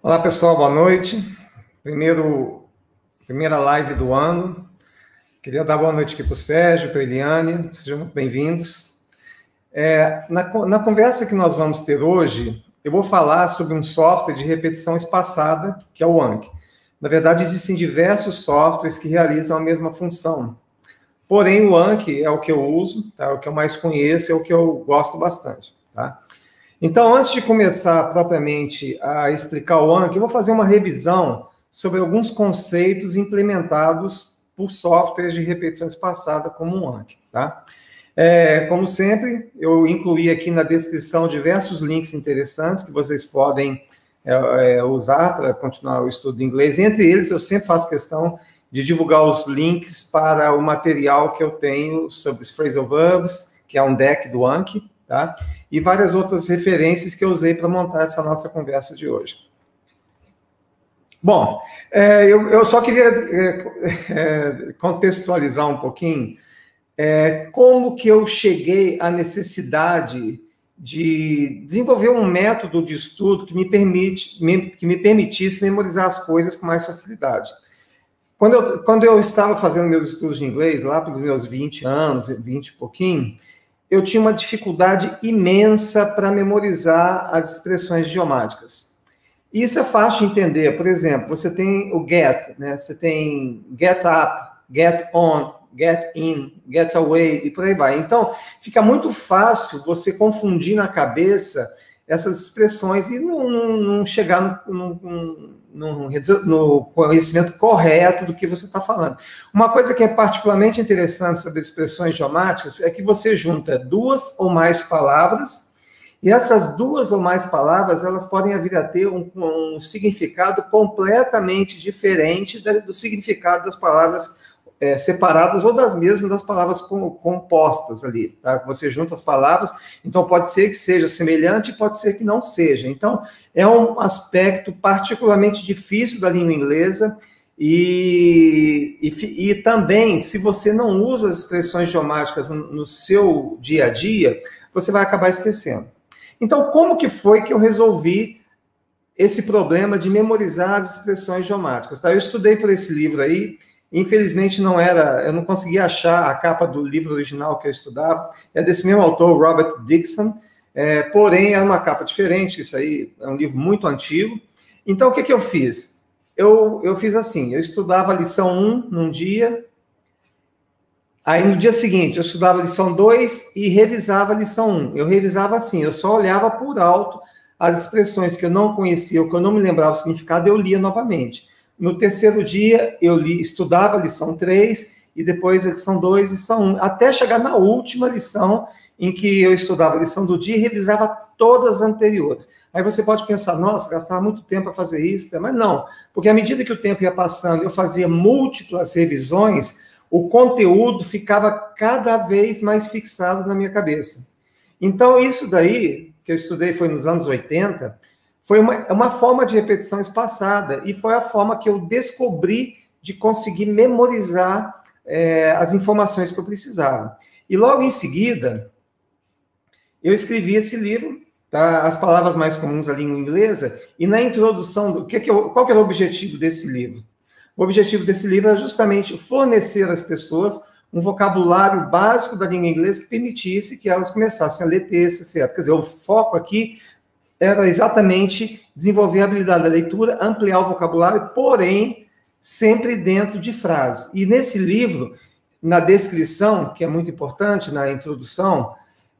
Olá, pessoal, boa noite. Primeira live do ano. Queria dar boa noite aqui para o Sérgio, para a Eliane, sejam muito bem-vindos. Na conversa que nós vamos ter hoje, eu vou falar sobre um software de repetição espaçada, que é o Anki. Na verdade, existem diversos softwares que realizam a mesma função. Porém, o Anki é o que eu uso, tá? É o que eu mais conheço, é o que eu gosto bastante, tá? Então, antes de começar propriamente a explicar o Anki, eu vou fazer uma revisão sobre alguns conceitos implementados por softwares de repetição espaçada como o Anki, tá? Como sempre, eu incluí aqui na descrição diversos links interessantes que vocês podem usar para continuar o estudo de inglês. Entre eles, eu sempre faço questão de divulgar os links para o material que eu tenho sobre os phrasal verbs, que é um deck do Anki, tá? E várias outras referências que eu usei para montar essa nossa conversa de hoje. Bom, eu só queria contextualizar um pouquinho como que eu cheguei à necessidade de desenvolver um método de estudo que me permitisse memorizar as coisas com mais facilidade. Quando eu estava fazendo meus estudos de inglês, lá pelos meus 20 anos, 20 e pouquinho, eu tinha uma dificuldade imensa para memorizar as expressões idiomáticas. Isso é fácil de entender. Por exemplo, você tem o get, né? Você tem get up, get on, get in, get away, e por aí vai. Então, fica muito fácil você confundir na cabeça essas expressões e não chegar no conhecimento correto do que você está falando. Uma coisa que é particularmente interessante sobre expressões idiomáticas é que você junta duas ou mais palavras, e essas duas ou mais palavras, elas podem vir a ter um significado completamente diferente do significado das palavras separadas ou das palavras compostas ali, tá? Você junta as palavras, então pode ser que seja semelhante, pode ser que não seja. Então, é um aspecto particularmente difícil da língua inglesa e também, se você não usa as expressões idiomáticas no seu dia a dia, você vai acabar esquecendo. Então, como que foi que eu resolvi esse problema de memorizar as expressões idiomáticas? Tá? Eu estudei por esse livro aí. Infelizmente eu não consegui achar a capa do livro original que eu estudava, é desse mesmo autor, Robert Dixon, porém era uma capa diferente, isso aí é um livro muito antigo. Então, o que eu fiz? Eu fiz assim, eu estudava a lição 1 num dia, aí no dia seguinte eu estudava a lição 2 e revisava a lição 1. Eu revisava assim, eu só olhava por alto as expressões que eu não conhecia, ou que eu não me lembrava o significado, eu lia novamente. No terceiro dia, eu estudava a lição 3, e depois a lição 2 e lição 1, até chegar na última lição, em que eu estudava a lição do dia e revisava todas as anteriores. Aí você pode pensar, nossa, gastava muito tempo para fazer isso, mas não, porque à medida que o tempo ia passando, eu fazia múltiplas revisões, o conteúdo ficava cada vez mais fixado na minha cabeça. Então, isso daí, que eu estudei foi nos anos 80, foi uma forma de repetição espaçada, e foi a forma que eu descobri de conseguir memorizar as informações que eu precisava. E logo em seguida, eu escrevi esse livro, tá? As palavras mais comuns da língua inglesa, e na introdução, qual que era o objetivo desse livro? O objetivo desse livro é justamente fornecer às pessoas um vocabulário básico da língua inglesa que permitisse que elas começassem a ler texto, certo? Quer dizer, o foco aqui era exatamente desenvolver a habilidade da leitura, ampliar o vocabulário, porém, sempre dentro de frases. E nesse livro, na descrição, que é muito importante, na introdução,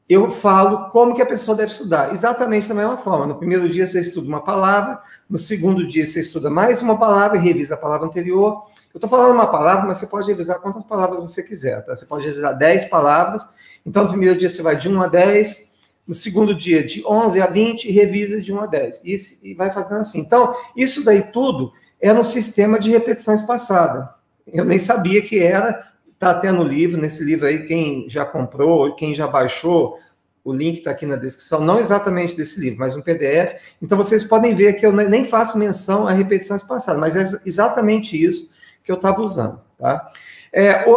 eu falo como que a pessoa deve estudar. Exatamente da mesma forma. No primeiro dia você estuda uma palavra, no segundo dia você estuda mais uma palavra e revisa a palavra anterior. Eu estou falando uma palavra, mas você pode revisar quantas palavras você quiser, tá? Você pode revisar 10 palavras, então no primeiro dia você vai de 1 a 10, no segundo dia, de 11 a 20, e revisa de 1 a 10. E vai fazendo assim. Então, isso daí tudo era um sistema de repetição espaçada. Eu nem sabia que era. Está até no livro, nesse livro aí, quem já comprou, quem já baixou, o link está aqui na descrição, não exatamente desse livro, mas um PDF. Então, vocês podem ver que eu nem faço menção à repetição espaçada, mas é exatamente isso que eu estava usando, tá?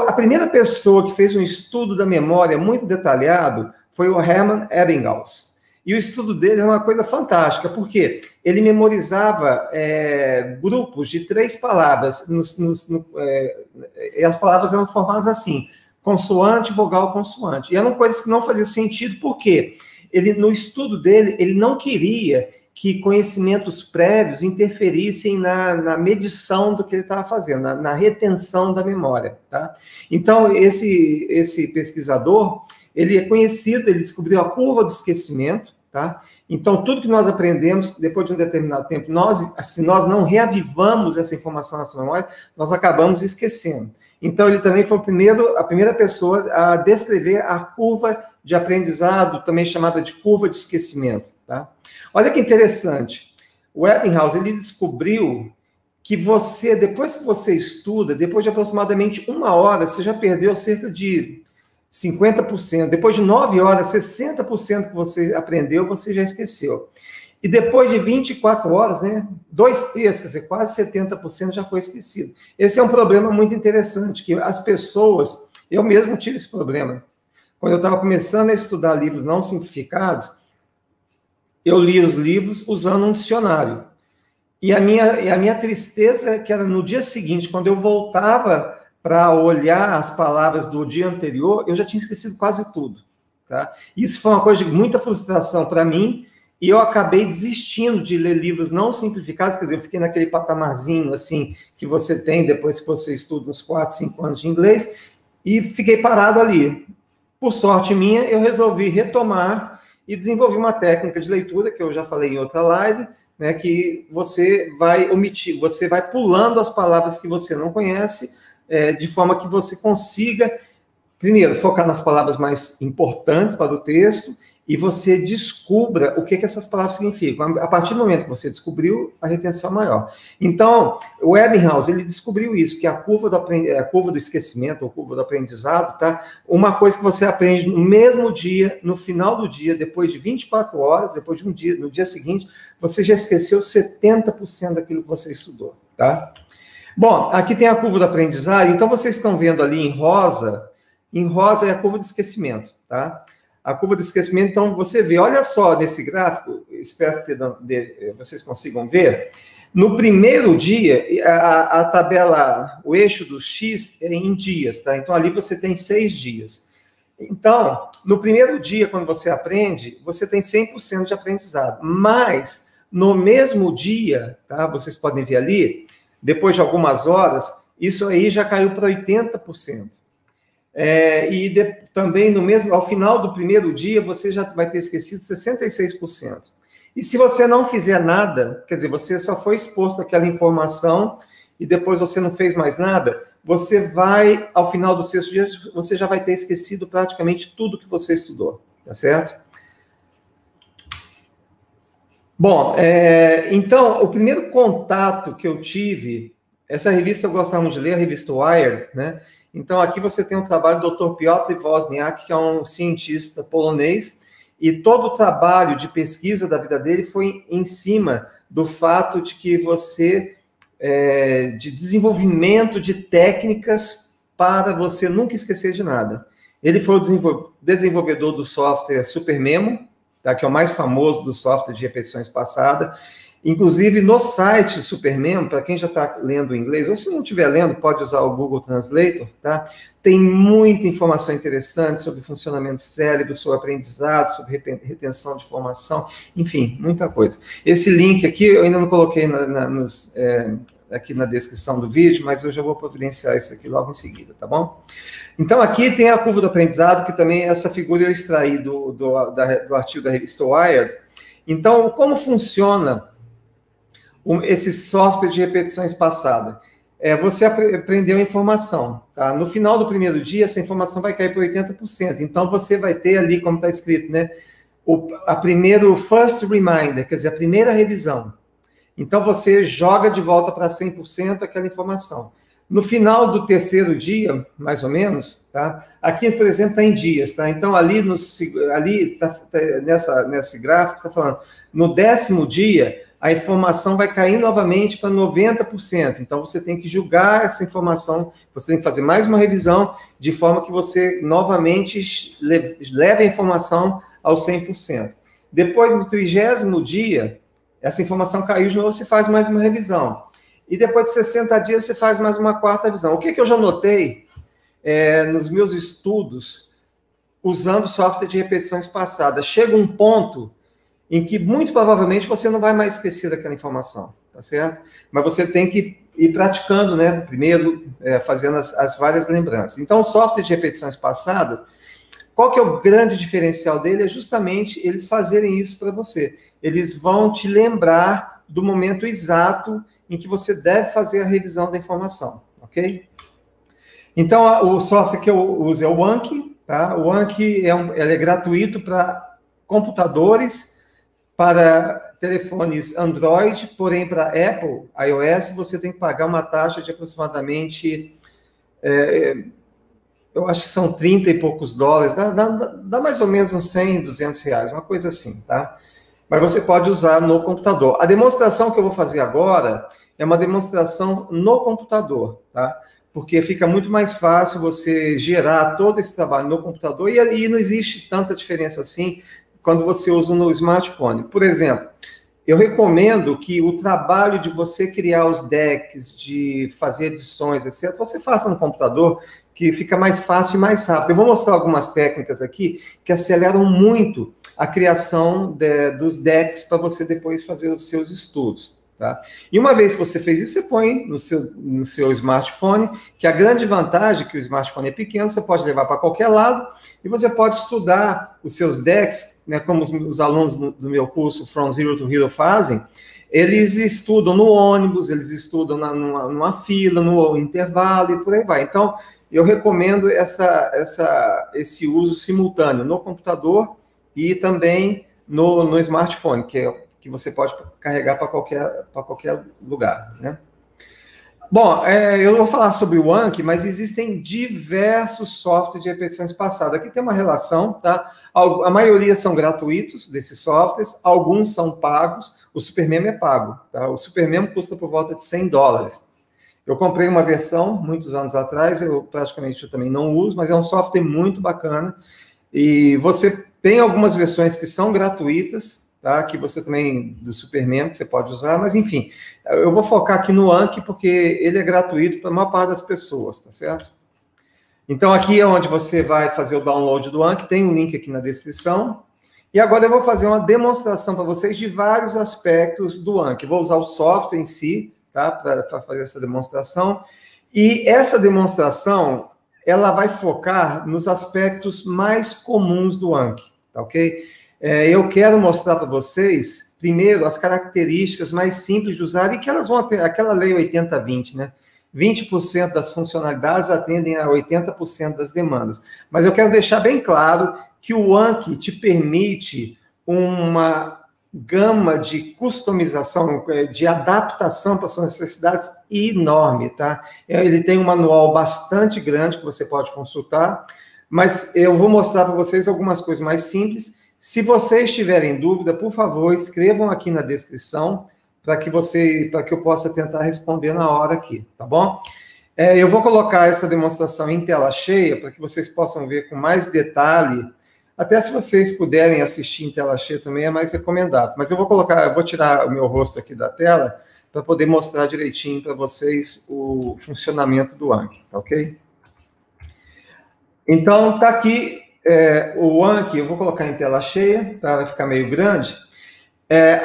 A primeira pessoa que fez um estudo da memória muito detalhado foi o Hermann Ebbinghaus. E o estudo dele é uma coisa fantástica, porque ele memorizava grupos de 3 palavras, e as palavras eram formadas assim, consoante, vogal, consoante. E eram coisas que não faziam sentido, porque no estudo dele, ele não queria que conhecimentos prévios interferissem na medição do que ele estava fazendo, na retenção da memória. Tá? Então, esse pesquisador, ele é conhecido, ele descobriu a curva do esquecimento. Tá? Então, tudo que nós aprendemos, depois de um determinado tempo, se nós não reavivamos essa informação na nossa memória, nós acabamos esquecendo. Então, ele também foi a primeira pessoa a descrever a curva de aprendizado, também chamada de curva de esquecimento. Tá? Olha que interessante. O Ebbinghaus, ele descobriu que depois que você estuda, depois de aproximadamente 1 hora, você já perdeu cerca de 50%. Depois de 9 horas, 60% que você aprendeu, você já esqueceu. E depois de 24 horas, né, 2/3, quer dizer, quase 70% já foi esquecido. Esse é um problema muito interessante, que as pessoas... Eu mesmo tive esse problema. Quando eu estava começando a estudar livros não simplificados, eu li os livros usando um dicionário. E a minha tristeza é que era no dia seguinte, quando eu voltava para olhar as palavras do dia anterior, eu já tinha esquecido quase tudo. Tá? Isso foi uma coisa de muita frustração para mim, e eu acabei desistindo de ler livros não simplificados, quer dizer, eu fiquei naquele patamarzinho assim, que você tem depois que você estuda uns 4, 5 anos de inglês, e fiquei parado ali. Por sorte minha, eu resolvi retomar e desenvolvi uma técnica de leitura, que eu já falei em outra live, né, que você vai omitir, você vai pulando as palavras que você não conhece, de forma que você consiga, primeiro, focar nas palavras mais importantes para o texto, e você descubra o que essas palavras significam. A partir do momento que você descobriu, a retenção é maior. Então, o Ebbinghaus, ele descobriu isso, que a curva do esquecimento, ou curva do aprendizado, tá? Uma coisa que você aprende no mesmo dia, no final do dia, depois de 24 horas, depois de um dia, no dia seguinte, você já esqueceu 70% daquilo que você estudou, tá? Bom, aqui tem a curva do aprendizado, então vocês estão vendo ali em rosa é a curva do esquecimento, tá? A curva de esquecimento, então, você vê, olha só nesse gráfico, espero que vocês consigam ver, no primeiro dia, a tabela, o eixo do X é em dias, tá? Então, ali você tem 6 dias. Então, no primeiro dia, quando você aprende, você tem 100% de aprendizado, mas, no mesmo dia, tá? Vocês podem ver ali, depois de algumas horas, isso aí já caiu para 80%. Também ao final do primeiro dia, você já vai ter esquecido 66%. E se você não fizer nada, quer dizer, você só foi exposto àquela informação e depois você não fez mais nada, você vai, ao final do 6º dia, você já vai ter esquecido praticamente tudo que você estudou, tá certo? Bom, então, o primeiro contato que eu tive, essa revista eu gostava muito de ler, a revista Wired, né? Então, aqui você tem um trabalho do Dr. Piotr Wozniak, que é um cientista polonês, e todo o trabalho de pesquisa da vida dele foi em cima do fato de que de desenvolvimento de técnicas para você nunca esquecer de nada. Ele foi o desenvolvedor do software SuperMemo, tá, que é o mais famoso do software de repetição espaçada. Inclusive, no site SuperMemo, para quem já está lendo inglês, ou se não estiver lendo, pode usar o Google Translator, tá? Tem muita informação interessante sobre funcionamento do cérebro, sobre aprendizado, sobre retenção de informação, enfim, muita coisa. Esse link aqui, eu ainda não coloquei aqui na descrição do vídeo, mas eu já vou providenciar isso aqui logo em seguida, tá bom? Então, aqui tem a curva do aprendizado, que também essa figura eu extraí do artigo da revista Wired. Então, como funciona esse software de repetição espaçada? Você aprendeu a informação, tá? No final do primeiro dia, essa informação vai cair para 80%. Então, você vai ter ali, como está escrito, né? O first reminder, quer dizer, a primeira revisão. Então, você joga de volta para 100% aquela informação. No final do 3º dia, mais ou menos, tá? Aqui, por exemplo, está em dias, tá? Então, nesse gráfico, está falando, no 10º dia, a informação vai cair novamente para 90%. Então, você tem que julgar essa informação, você tem que fazer mais uma revisão, de forma que você, novamente, leve a informação ao 100%. Depois, no 30º dia, essa informação caiu de novo, você faz mais uma revisão. E depois de 60 dias, você faz mais uma quarta revisão. O que eu já notei nos meus estudos, usando software de repetição espaçada? Chega um ponto em que, muito provavelmente, você não vai mais esquecer daquela informação, tá certo? Mas você tem que ir praticando, né? Primeiro, fazendo as várias lembranças. Então, o software de repetição espaçada, qual que é o grande diferencial dele? É justamente eles fazerem isso para você. Eles vão te lembrar do momento exato em que você deve fazer a revisão da informação, ok? Então, o software que eu uso é o Anki, tá? O Anki ele é gratuito para computadores, para telefones Android, porém para Apple, iOS, você tem que pagar uma taxa de aproximadamente, eu acho que são 30 e poucos dólares, dá mais ou menos uns 100, 200 reais, uma coisa assim, tá? Mas você pode usar no computador. A demonstração que eu vou fazer agora é uma demonstração no computador, tá? Porque fica muito mais fácil você gerar todo esse trabalho no computador e não existe tanta diferença assim quando você usa no smartphone. Por exemplo, eu recomendo que o trabalho de você criar os decks, de fazer edições, etc., você faça no computador, que fica mais fácil e mais rápido. Eu vou mostrar algumas técnicas aqui que aceleram muito a criação dos decks para você depois fazer os seus estudos, tá? E uma vez que você fez isso, você põe no seu smartphone, que a grande vantagem é que o smartphone é pequeno, você pode levar para qualquer lado e você pode estudar os seus decks, né, como os alunos do meu curso From Zero to Hero fazem. Eles estudam no ônibus, eles estudam numa fila, no intervalo e por aí vai. Então, eu recomendo esse uso simultâneo no computador e também no smartphone, que você pode carregar para qualquer lugar, né? Bom, eu vou falar sobre o Anki, mas existem diversos softwares de repetição espaçada. Aqui tem uma relação, tá? A maioria são gratuitos, desses softwares, alguns são pagos, o SuperMemo é pago, tá? O SuperMemo custa por volta de 100 dólares. Eu comprei uma versão, muitos anos atrás, eu também não uso, mas é um software muito bacana. E você tem algumas versões que são gratuitas, tá? Que você também, do SuperMemo, que você pode usar, mas enfim, eu vou focar aqui no Anki, porque ele é gratuito para a maior parte das pessoas, tá certo? Então, aqui é onde você vai fazer o download do Anki, tem um link aqui na descrição. E agora eu vou fazer uma demonstração para vocês de vários aspectos do Anki. Vou usar o software em si, tá? Para fazer essa demonstração. E essa demonstração, ela vai focar nos aspectos mais comuns do Anki, tá ok? Eu quero mostrar para vocês, primeiro, as características mais simples de usar e que elas vão ter, aquela lei 80-20, né? 20% das funcionalidades atendem a 80% das demandas. Mas eu quero deixar bem claro que o Anki te permite uma gama de customização, de adaptação para suas necessidades enorme, tá? Ele tem um manual bastante grande que você pode consultar, mas eu vou mostrar para vocês algumas coisas mais simples. Se vocês tiverem dúvida, por favor, escrevam aqui na descrição para que eu possa tentar responder na hora aqui, tá bom? Eu vou colocar essa demonstração em tela cheia para que vocês possam ver com mais detalhe. Até se vocês puderem assistir em tela cheia também é mais recomendado. Mas eu vou tirar o meu rosto aqui da tela para poder mostrar direitinho para vocês o funcionamento do Anki, tá ok? Então, tá aqui o Anki, eu vou colocar em tela cheia, tá? Vai ficar meio grande.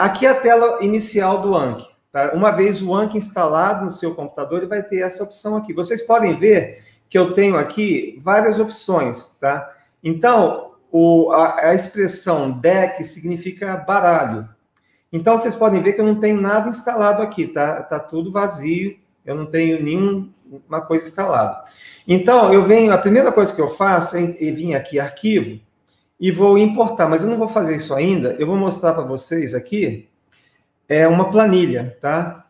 Aqui é a tela inicial do Anki, tá? Uma vez o Anki instalado no seu computador, ele vai ter essa opção aqui. Vocês podem ver que eu tenho aqui várias opções, tá? Então, a expressão deck significa baralho. Então, vocês podem ver que eu não tenho nada instalado aqui, tá? Tá tudo vazio, eu não tenho nenhuma coisa instalada. Então, a primeira coisa que eu faço é vir aqui, arquivo, e vou importar, mas eu não vou fazer isso ainda, eu vou mostrar para vocês aqui, uma planilha, tá?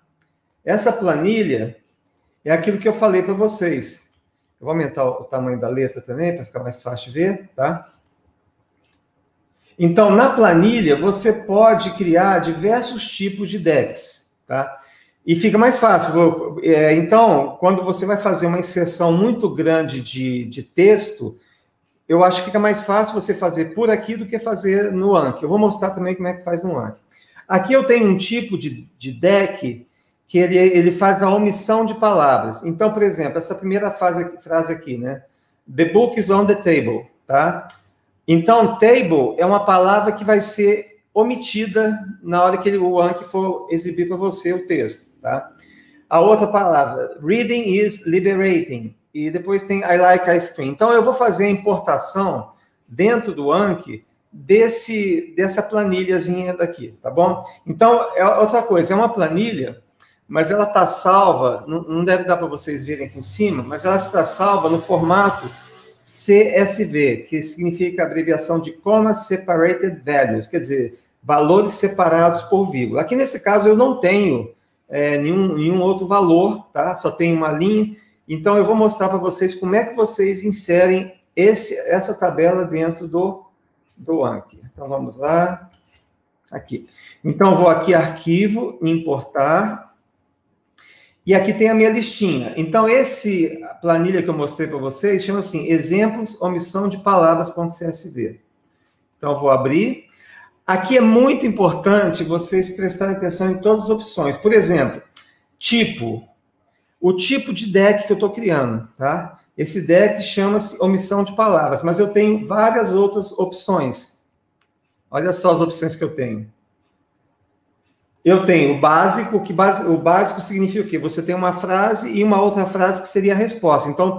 Essa planilha é aquilo que eu falei para vocês. Eu vou aumentar o tamanho da letra também, para ficar mais fácil de ver, tá? Então, na planilha, você pode criar diversos tipos de decks, tá? E fica mais fácil. Então, quando você vai fazer uma inserção muito grande de texto, eu acho que fica mais fácil você fazer por aqui do que fazer no Anki. Eu vou mostrar também como é que faz no Anki. Aqui eu tenho um tipo de deck que ele faz a omissão de palavras. Então, por exemplo, essa primeira frase aqui, né? The book is on the table, tá? Então, table é uma palavra que vai ser omitida na hora que o Anki for exibir para você o texto, tá? A outra palavra, reading is liberating. E depois tem I like ice cream. Então, eu vou fazer a importação dentro do Anki dessa planilhazinha daqui, tá bom? Então, é outra coisa, é uma planilha, mas ela está salva, não deve dar para vocês verem aqui em cima, mas ela está salva no formato CSV, que significa abreviação de Comma Separated Values, quer dizer, valores separados por vírgula. Aqui nesse caso eu não tenho nenhum outro valor, tá? Só tem uma linha. Então eu vou mostrar para vocês como é que vocês inserem essa tabela dentro do Anki. Então vamos lá, aqui. Então eu vou aqui, arquivo, importar. E aqui tem a minha listinha. Então, a planilha que eu mostrei para vocês chama assim, exemplos, omissão de palavras.csv. Então, eu vou abrir. Aqui é muito importante vocês prestarem atenção em todas as opções. Por exemplo, tipo. O tipo de deck que eu estou criando, tá? Esse deck chama-se omissão de palavras, mas eu tenho várias outras opções. Olha só as opções que eu tenho. Eu tenho o básico, o básico significa o quê? Você tem uma frase e uma outra frase que seria a resposta. Então,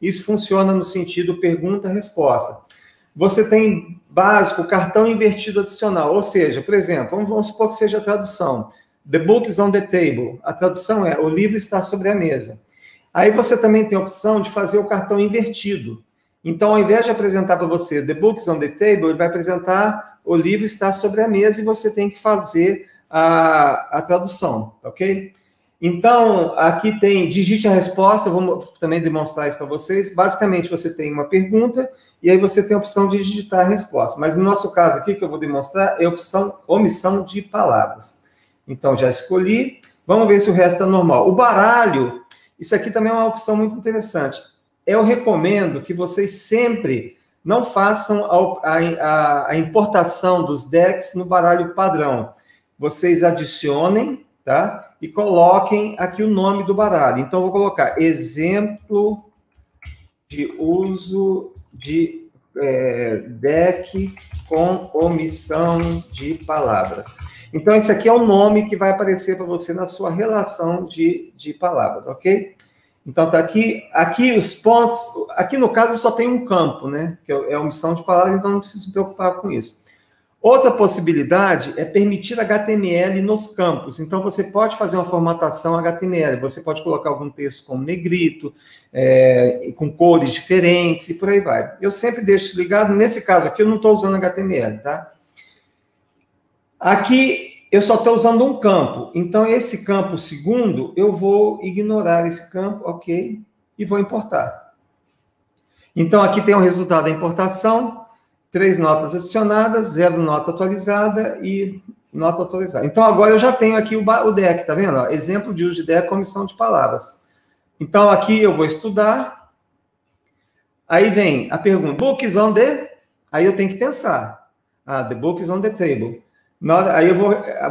isso funciona no sentido pergunta-resposta. Você tem básico, cartão invertido adicional, ou seja, por exemplo, vamos supor que seja a tradução. The book is on the table. A tradução é, o livro está sobre a mesa. Aí você também tem a opção de fazer o cartão invertido. Então, ao invés de apresentar para você The book is on the table, ele vai apresentar o livro está sobre a mesa e você tem que fazer a tradução, ok? Então, aqui tem, digite a resposta, vou também demonstrar isso para vocês. Basicamente, você tem uma pergunta e aí você tem a opção de digitar a resposta. Mas no nosso caso aqui, que eu vou demonstrar, é a opção omissão de palavras. Então, já escolhi. Vamos ver se o resto é normal. O baralho, isso aqui também é uma opção muito interessante. Eu recomendo que vocês sempre não façam a importação dos decks no baralho padrão. Vocês adicionem, tá? E coloquem aqui o nome do baralho. Então, eu vou colocar exemplo de uso de deck com omissão de palavras. Então, esse aqui é o nome que vai aparecer para você na sua relação de palavras, ok? Então, tá aqui os pontos. Aqui, no caso, só tem um campo, né? Que é a omissão de palavras, então não preciso se preocupar com isso. Outra possibilidade é permitir HTML nos campos. Então, você pode fazer uma formatação HTML. Você pode colocar algum texto como negrito, com cores diferentes e por aí vai. Eu sempre deixo isso ligado. Nesse caso aqui, eu não estou usando HTML, tá? Aqui, eu só estou usando um campo. Então, esse campo segundo, eu vou ignorar esse campo, ok? E vou importar. Então, aqui tem o resultado da importação. 3 notas adicionadas, 0 nota atualizada e nota atualizada. Então, agora eu já tenho aqui o deck, tá vendo? Exemplo de uso de deck com omissão de palavras. Então, aqui eu vou estudar. Aí vem a pergunta, book is on the... Aí eu tenho que pensar. The book is on the table. Aí eu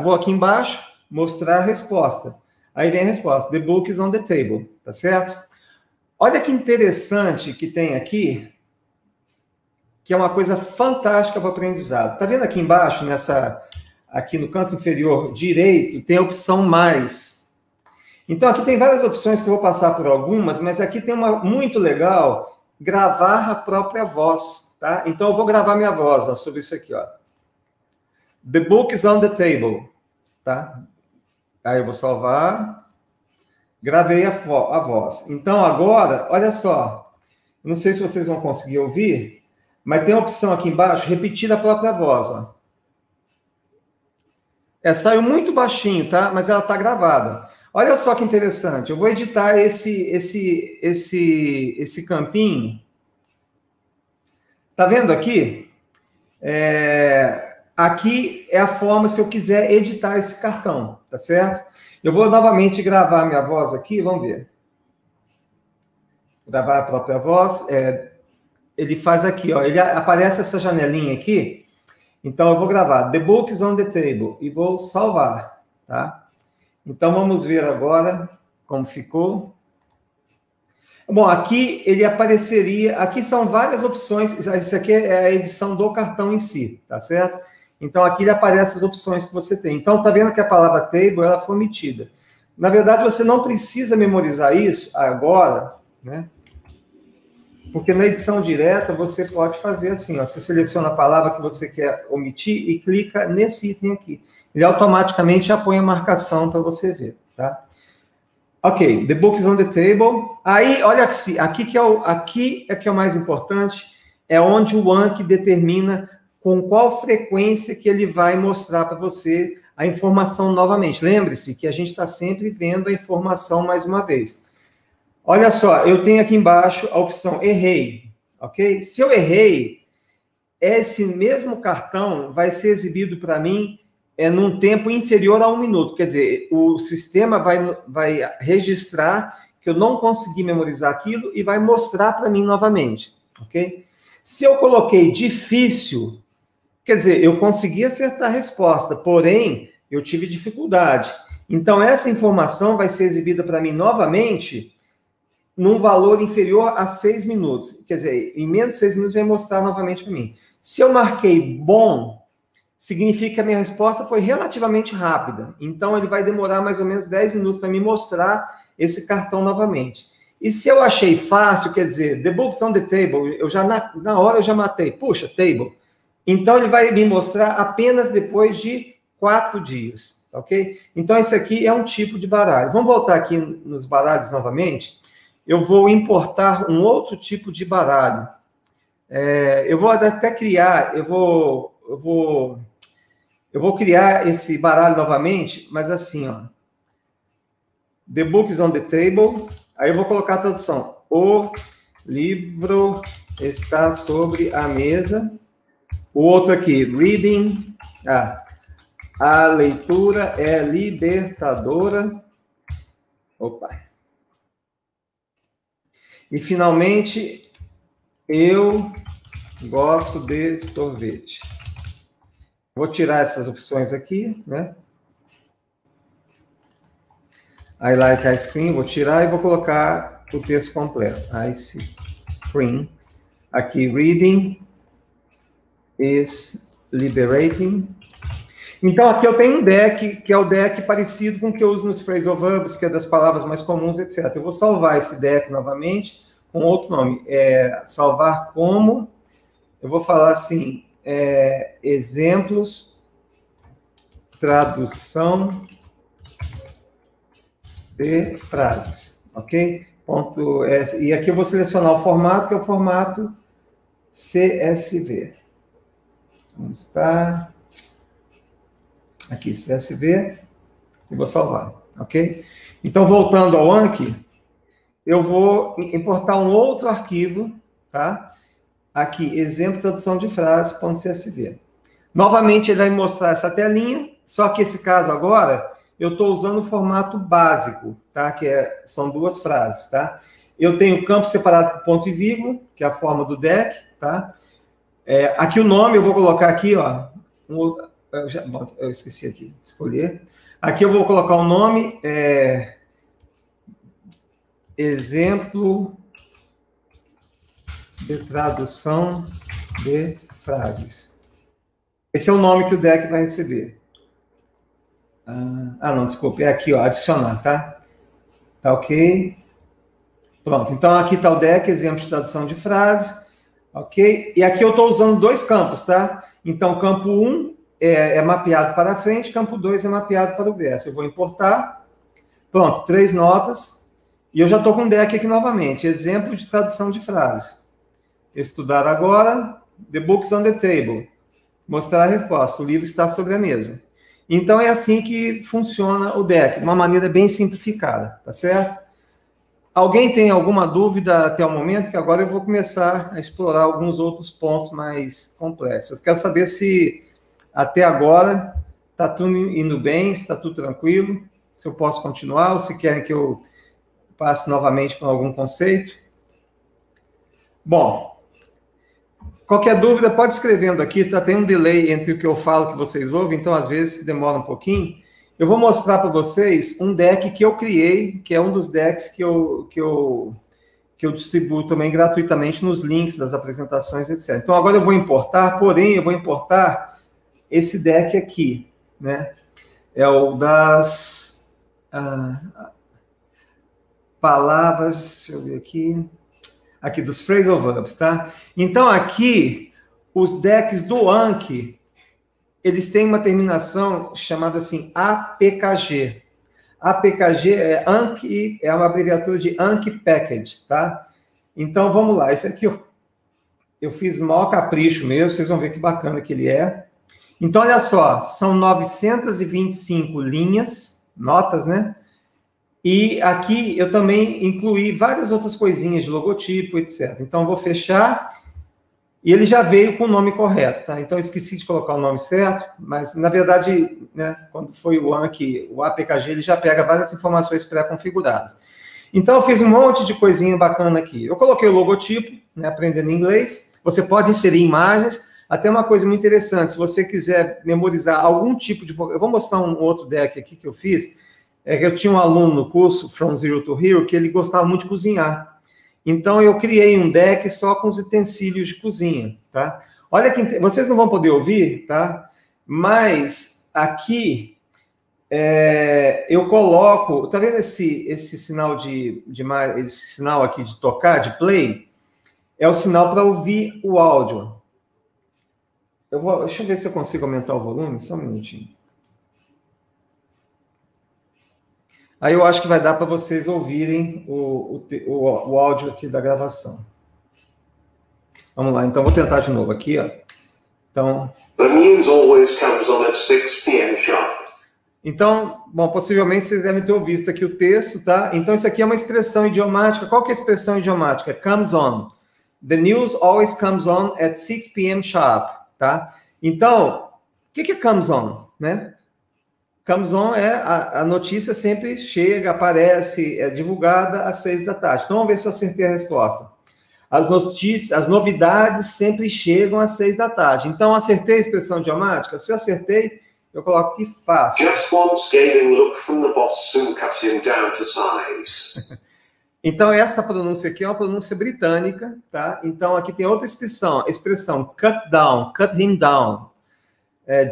vou aqui embaixo, mostrar a resposta. Aí vem a resposta, the book is on the table, tá certo? Olha que interessante que tem aqui, que é uma coisa fantástica para o aprendizado. Tá vendo aqui embaixo, aqui no canto inferior direito, tem a opção mais. Então, aqui tem várias opções que eu vou passar por algumas, mas aqui tem uma muito legal, gravar a própria voz, tá? Então, eu vou gravar minha voz, ó, sobre isso aqui, ó. The book is on the table, tá? Aí eu vou salvar. Gravei a voz. Então, agora, olha só. Não sei se vocês vão conseguir ouvir, mas tem a opção aqui embaixo, repetir a própria voz, ó. Saiu muito baixinho, tá? Mas ela tá gravada. Olha só que interessante. Eu vou editar esse campinho. Tá vendo aqui? Aqui é a forma se eu quiser editar esse cartão, tá certo? Eu vou novamente gravar minha voz aqui, vamos ver. Gravar a própria voz. ele faz aqui, ó, ele aparece essa janelinha aqui. Então, eu vou gravar The Book is on the Table e vou salvar, tá? Então, vamos ver agora como ficou. Bom, aqui ele apareceria... Aqui são várias opções. Isso aqui é a edição do cartão em si, tá certo? Então, aqui ele aparece as opções que você tem. Então, tá vendo que a palavra table, ela foi omitida. Na verdade, você não precisa memorizar isso agora, né? Porque na edição direta, você pode fazer assim, ó, você seleciona a palavra que você quer omitir e clica nesse item aqui. Ele automaticamente já põe a marcação para você ver, tá? Ok, the book is on the table. Aí, olha aqui que é o mais importante, é onde o Anki determina com qual frequência que ele vai mostrar para você a informação novamente. Lembre-se que a gente está sempre vendo a informação mais uma vez. Olha só, eu tenho aqui embaixo a opção errei, ok? Se eu errei, esse mesmo cartão vai ser exibido para mim num tempo inferior a 1 minuto. Quer dizer, o sistema vai registrar que eu não consegui memorizar aquilo e vai mostrar para mim novamente, ok? Se eu coloquei difícil, quer dizer, eu consegui acertar a resposta, porém, eu tive dificuldade. Então, essa informação vai ser exibida para mim novamente num valor inferior a 6 minutos. Quer dizer, em menos de 6 minutos vai mostrar novamente para mim. Se eu marquei bom, significa que a minha resposta foi relativamente rápida. Então, ele vai demorar mais ou menos 10 minutos para me mostrar esse cartão novamente. E se eu achei fácil, quer dizer, the book's on the table, eu já na hora eu já matei. Puxa, table. Então, ele vai me mostrar apenas depois de 4 dias, ok? Então, esse aqui é um tipo de baralho. Vamos voltar aqui nos baralhos novamente. Eu vou importar um outro tipo de baralho. Eu vou até criar, eu vou criar esse baralho novamente, mas assim, ó. The book is on the table. Aí eu vou colocar a tradução. O livro está sobre a mesa. O outro aqui, reading. A leitura é libertadora. Opa. E, finalmente, eu gosto de sorvete. Vou tirar essas opções aqui, né? I like ice cream, vou tirar e vou colocar o texto completo. Ice cream. Aqui, reading is liberating. Então, aqui eu tenho um deck, que é o deck parecido com o que eu uso nos phrasal verbs, que é das palavras mais comuns, etc. Eu vou salvar esse deck novamente com outro nome. Salvar como... Eu vou falar assim, exemplos, tradução de frases, ok? E aqui eu vou selecionar o formato, que é o formato CSV. Vamos estar... Aqui, CSV, e vou salvar, ok? Então, voltando ao Anki, eu vou importar um outro arquivo, tá? Aqui, exemplo, tradução de frases.csv. Novamente, ele vai me mostrar essa telinha, só que esse caso agora, eu estou usando o formato básico, tá? São 2 frases, tá? Eu tenho campo separado por ponto e vírgula, que é a forma do deck, tá? Aqui o nome, eu vou colocar aqui, ó, eu esqueci aqui, escolher. Aqui eu vou colocar o nome, exemplo de tradução de frases. Esse é o nome que o deck vai receber. Não, desculpa, é aqui, ó, adicionar, tá? Tá ok? Pronto, então aqui está o deck, exemplo de tradução de frases, ok? E aqui eu estou usando 2 campos, tá? Então, campo 1 é mapeado para frente, campo 2 é mapeado para o verso. Eu vou importar, pronto, 3 notas, e eu já estou com o deck aqui novamente, exemplo de tradução de frases. Estudar agora, the book's on the table. Mostrar a resposta, o livro está sobre a mesa. Então, é assim que funciona o deck, de uma maneira bem simplificada, tá certo? Alguém tem alguma dúvida até o momento? Que agora eu vou começar a explorar alguns outros pontos mais complexos. Eu quero saber se até agora está tudo indo bem, se está tudo tranquilo, se eu posso continuar ou se querem que eu passe novamente para algum conceito. Bom, Qualquer dúvida, pode escrevendo aqui, tá? Tem um delay entre o que eu falo e o que vocês ouvem, então às vezes demora um pouquinho. Eu vou mostrar para vocês um deck que eu criei, que é um dos decks que eu distribuo também gratuitamente nos links das apresentações, etc. Então agora eu vou importar, porém eu vou importar esse deck aqui, né? É o das palavras, deixa eu ver aqui dos phrasal verbs, tá? Então aqui, os decks do Anki, eles têm uma terminação chamada assim, APKG. APKG é Anki, é uma abreviatura de Anki Package, tá? Então vamos lá, esse aqui eu fiz o maior capricho mesmo, vocês vão ver que bacana que ele é. Então olha só, são 925 linhas, notas, né? E aqui eu também incluí várias outras coisinhas de logotipo, etc. Então, eu vou fechar. E ele já veio com o nome correto, tá? Então, eu esqueci de colocar o nome certo, mas, na verdade, né, quando foi o Anki, o APKG, ele já pega várias informações pré-configuradas. Então, eu fiz um monte de coisinha bacana aqui. Eu coloquei o logotipo, né, aprendendo inglês. Você pode inserir imagens. Até uma coisa muito interessante, se você quiser memorizar algum tipo de... Eu vou mostrar um outro deck aqui que eu fiz. É que eu tinha um aluno no curso From Zero to Hero que ele gostava muito de cozinhar. Então eu criei um deck só com os utensílios de cozinha, tá? Olha que vocês não vão poder ouvir, tá? Mas aqui eu coloco, tá vendo esse sinal esse sinal aqui de tocar, de play? É o sinal para ouvir o áudio. Deixa eu ver se eu consigo aumentar o volume, só um minutinho. Aí eu acho que vai dar para vocês ouvirem o áudio aqui da gravação. Vamos lá, então vou tentar de novo aqui, ó. Então. The news always comes on at 6 p.m. sharp. Então, bom, possivelmente vocês devem ter ouvido aqui o texto, tá? Então isso aqui é uma expressão idiomática. Qual que é a expressão idiomática? Comes on. The news always comes on at 6 p.m. sharp, tá? Então, o que é comes on, né? Comes on é a notícia sempre chega, aparece, é divulgada às 6 da tarde. Então, vamos ver se eu acertei a resposta. As novidades sempre chegam às 6 da tarde. Então, acertei a expressão idiomática? Se eu acertei, eu coloco aqui fácil. Just one scathing look from the boss soon cuts him down to size. Então, essa pronúncia aqui é uma pronúncia britânica, tá? Então, aqui tem outra expressão cut down, cut him down.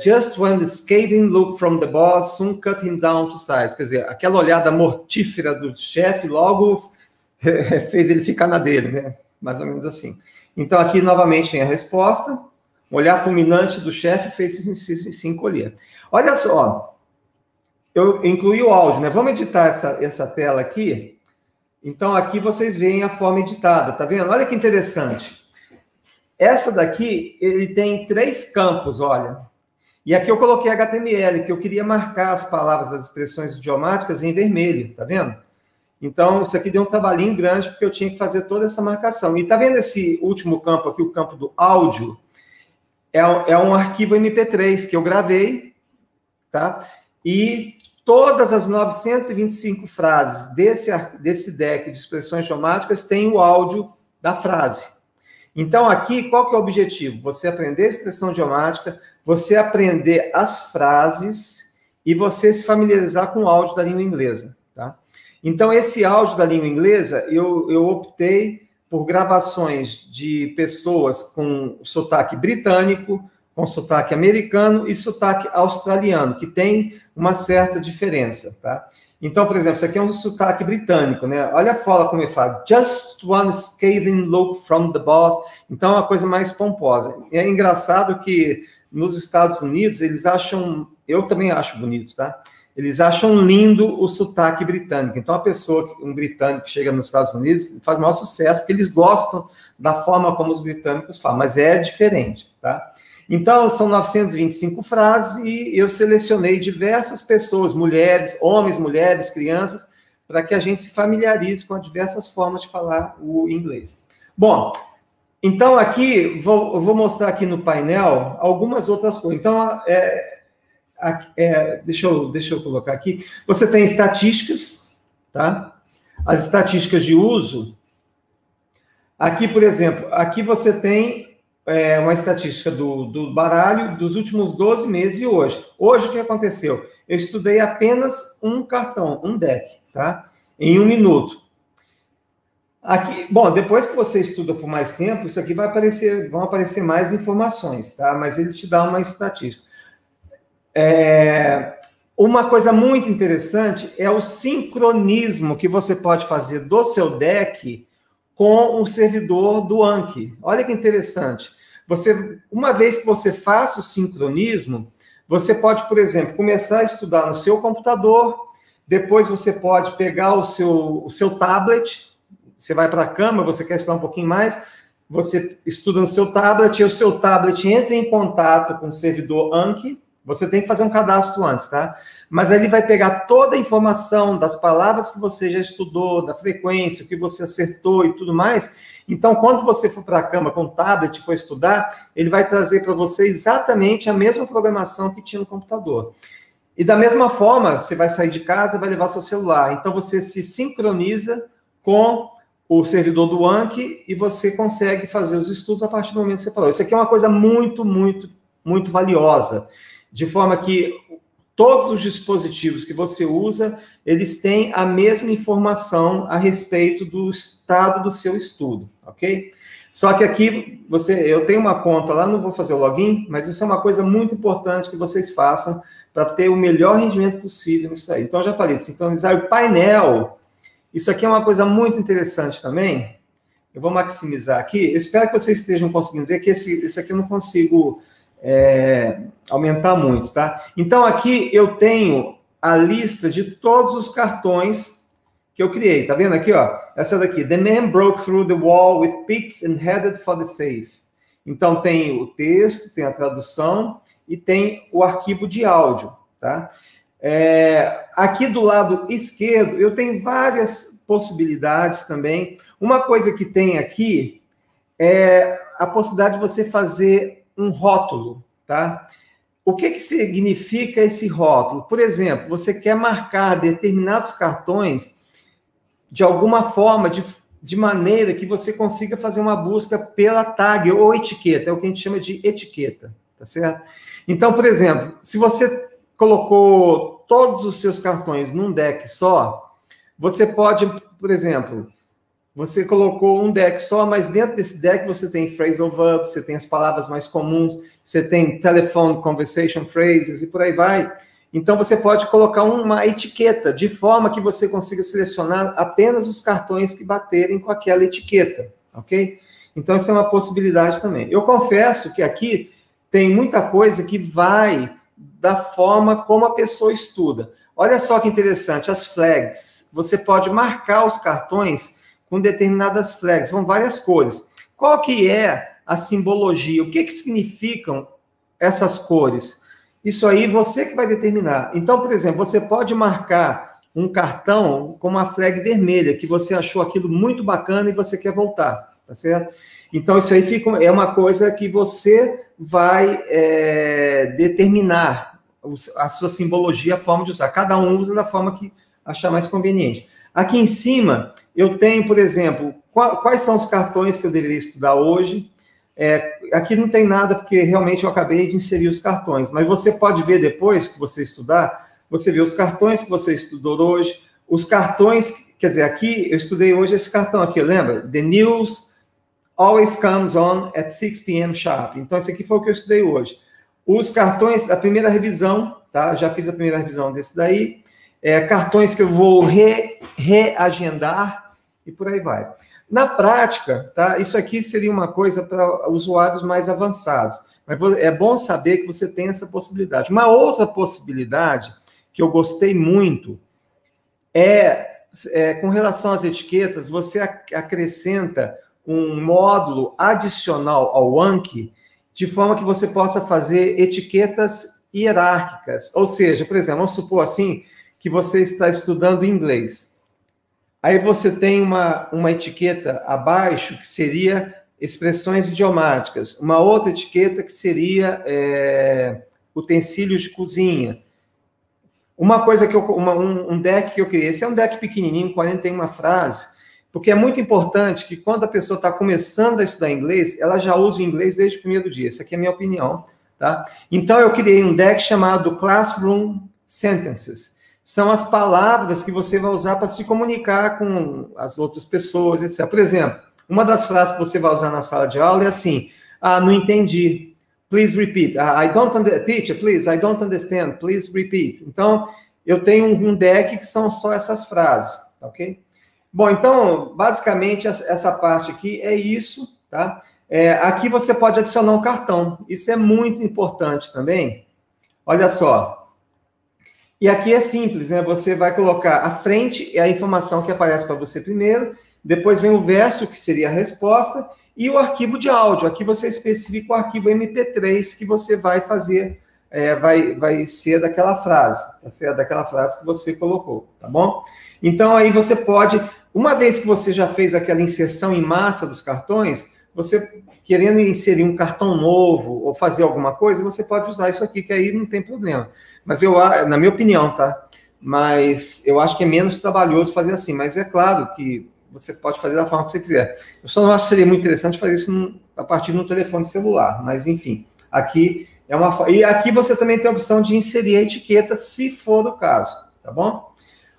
Just when the scathing look from the boss soon cut him down to size. Quer dizer, aquela olhada mortífera do chefe logo fez ele ficar na dele, né? Mais ou menos assim. Então, aqui, novamente, tem a resposta. O olhar fulminante do chefe fez se encolher. Olha só, eu incluí o áudio, né? Vamos editar essa tela aqui. Então, aqui vocês veem a forma editada, tá vendo? Olha que interessante. Essa daqui, ele tem 3 campos, olha. E aqui eu coloquei HTML, que eu queria marcar as palavras, as expressões idiomáticas em vermelho, tá vendo? Então, isso aqui deu um trabalhinho grande, porque eu tinha que fazer toda essa marcação. E tá vendo esse último campo aqui, o campo do áudio? É um arquivo MP3 que eu gravei, tá? E todas as 925 frases desse deck de expressões idiomáticas têm o áudio da frase. Então, aqui, qual que é o objetivo? Você aprender a expressão idiomática, você aprender as frases e você se familiarizar com o áudio da língua inglesa, tá? Então, esse áudio da língua inglesa, eu optei por gravações de pessoas com sotaque britânico, com sotaque americano e sotaque australiano, que tem uma certa diferença, tá? Então, por exemplo, isso aqui é um sotaque britânico, né? Olha a forma como ele fala. Just one scathing look from the boss. Então, é uma coisa mais pomposa. E é engraçado que nos Estados Unidos, eles acham... Eu também acho bonito, tá? Eles acham lindo o sotaque britânico. Então, um britânico que chega nos Estados Unidos faz o maior sucesso, porque eles gostam da forma como os britânicos falam, mas é diferente, tá? Então, são 925 frases e eu selecionei diversas pessoas, mulheres, homens, mulheres, crianças, para que a gente se familiarize com as diversas formas de falar o inglês. Bom, então aqui, eu vou mostrar aqui no painel algumas outras coisas. Então, deixa eu colocar aqui. Você tem estatísticas, tá? As estatísticas de uso. Aqui, por exemplo, aqui você tem uma estatística do baralho dos últimos 12 meses e hoje. Hoje, o que aconteceu? Eu estudei apenas um cartão, um deck, tá? Em 1 minuto. Aqui, bom, depois que você estuda por mais tempo, isso aqui vão aparecer mais informações, tá? Mas ele te dá uma estatística. Uma coisa muito interessante é o sincronismo que você pode fazer do seu deck com o servidor do Anki. Olha que interessante. Uma vez que você faça o sincronismo, você pode, por exemplo, começar a estudar no seu computador, depois você pode pegar o seu tablet, você vai para a cama, você quer estudar um pouquinho mais, você estuda no seu tablet, e o seu tablet entra em contato com o servidor Anki. Você tem que fazer um cadastro antes, tá? Mas aí ele vai pegar toda a informação das palavras que você já estudou, da frequência, o que você acertou e tudo mais. Então, quando você for para a cama com o tablet e for estudar, ele vai trazer para você exatamente a mesma programação que tinha no computador. E da mesma forma, você vai sair de casa, vai levar seu celular. Então, você se sincroniza com o servidor do Anki e você consegue fazer os estudos a partir do momento que você falou. Isso aqui é uma coisa muito, muito, muito valiosa. De forma que todos os dispositivos que você usa, eles têm a mesma informação a respeito do estado do seu estudo, ok? Só que aqui, eu tenho uma conta lá, não vou fazer o login, mas isso é uma coisa muito importante que vocês façam para ter o melhor rendimento possível nisso aí. Então, eu já falei, sincronizar o painel. Isso aqui é uma coisa muito interessante também. Eu vou maximizar aqui. Eu espero que vocês estejam conseguindo ver que esse aqui eu não consigo aumentar muito, tá? Então, aqui eu tenho a lista de todos os cartões que eu criei. Tá vendo aqui, ó? Essa daqui. The man broke through the wall with pics and headed for the safe. Então, tem o texto, tem a tradução e tem o arquivo de áudio, tá? Aqui do lado esquerdo, eu tenho várias possibilidades também. Uma coisa que tem aqui é a possibilidade de você fazer um rótulo, tá? O que significa esse rótulo? Por exemplo, você quer marcar determinados cartões de alguma forma, de maneira que você consiga fazer uma busca pela tag ou etiqueta, é o que a gente chama de etiqueta, tá certo? Então, por exemplo, se você colocou todos os seus cartões num deck só, você pode, por exemplo, você colocou um deck só, mas dentro desse deck você tem phrasal verbs, você tem as palavras mais comuns, você tem telephone conversation phrases e por aí vai. Então, você pode colocar uma etiqueta, de forma que você consiga selecionar apenas os cartões que baterem com aquela etiqueta, ok? Então, isso é uma possibilidade também. Eu confesso que aqui tem muita coisa que vai da forma como a pessoa estuda. Olha só que interessante, as flags. Você pode marcar os cartões com determinadas flags, são várias cores. Qual que é a simbologia? O que significam essas cores? Isso aí você que vai determinar. Então, por exemplo, você pode marcar um cartão com uma flag vermelha, que você achou aquilo muito bacana e você quer voltar, tá certo? Então, isso aí é uma coisa que você vai determinar a sua simbologia, a forma de usar. Cada um usa da forma que achar mais conveniente. Aqui em cima, eu tenho, por exemplo, quais são os cartões que eu deveria estudar hoje. Aqui não tem nada, porque realmente eu acabei de inserir os cartões, mas você pode ver depois que você estudar, você vê os cartões que você estudou hoje, os cartões, quer dizer, aqui eu estudei hoje esse cartão aqui, lembra? The news always comes on at 6 p.m. sharp. Então, esse aqui foi o que eu estudei hoje. Os cartões da primeira revisão, tá? Já fiz a primeira revisão desse daí. Cartões que eu vou reagendar e por aí vai. Na prática, tá? Isso aqui seria uma coisa para usuários mais avançados. Mas é bom saber que você tem essa possibilidade. Uma outra possibilidade que eu gostei muito com relação às etiquetas, você acrescenta um módulo adicional ao Anki, de forma que você possa fazer etiquetas hierárquicas. Ou seja, por exemplo, vamos supor assim, que você está estudando inglês. Aí você tem uma etiqueta abaixo, que seria expressões idiomáticas. Uma outra etiqueta que seria utensílios de cozinha. Uma coisa que um deck que eu criei, esse é um deck pequenininho, 41 frases, Porque é muito importante que quando a pessoa está começando a estudar inglês, ela já use o inglês desde o primeiro dia. Essa aqui é a minha opinião, tá? Então, eu criei um deck chamado Classroom Sentences. São as palavras que você vai usar para se comunicar com as outras pessoas, etc. Por exemplo, uma das frases que você vai usar na sala de aula é assim: não entendi. Please repeat. I don't understand. Teacher, please, I don't understand. Please repeat. Então, eu tenho um deck que são só essas frases, ok? Bom, então, basicamente, essa parte aqui é isso, tá? Aqui você pode adicionar um cartão. Isso é muito importante também. Olha só. E aqui é simples, né? Você vai colocar à frente a informação que aparece para você primeiro, depois vem o verso, que seria a resposta, e o arquivo de áudio. Aqui você especifica o arquivo MP3 que você vai fazer, vai ser daquela frase, vai ser daquela frase que você colocou, tá bom? Então, aí você pode, uma vez que você já fez aquela inserção em massa dos cartões, você querendo inserir um cartão novo ou fazer alguma coisa, você pode usar isso aqui, que aí não tem problema. Mas na minha opinião, tá? Mas eu acho que é menos trabalhoso fazer assim, mas é claro que você pode fazer da forma que você quiser. Eu só não acho que seria muito interessante fazer isso a partir de um telefone celular, mas enfim, aqui é uma... E aqui você também tem a opção de inserir a etiqueta, se for o caso, tá bom?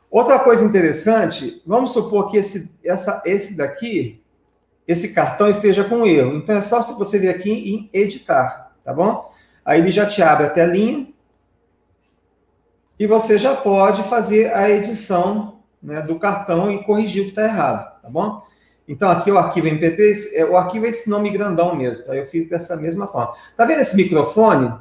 Outra coisa interessante, vamos supor que esse daqui, esse cartão esteja com erro. Então, é só se você vir aqui em editar, tá bom? Aí ele já te abre a telinha e você já pode fazer a edição, né, do cartão e corrigir o que está errado, tá bom? Então, aqui o arquivo MP3, o arquivo é esse nome grandão mesmo, aí eu fiz dessa mesma forma. Tá vendo esse microfone?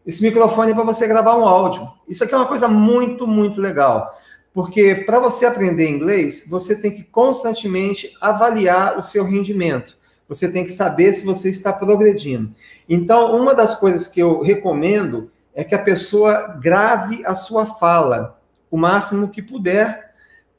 Esse microfone é para você gravar um áudio. Isso aqui é uma coisa muito, muito legal. Porque para você aprender inglês, você tem que constantemente avaliar o seu rendimento. Você tem que saber se você está progredindo. Então, uma das coisas que eu recomendo é que a pessoa grave a sua fala o máximo que puder,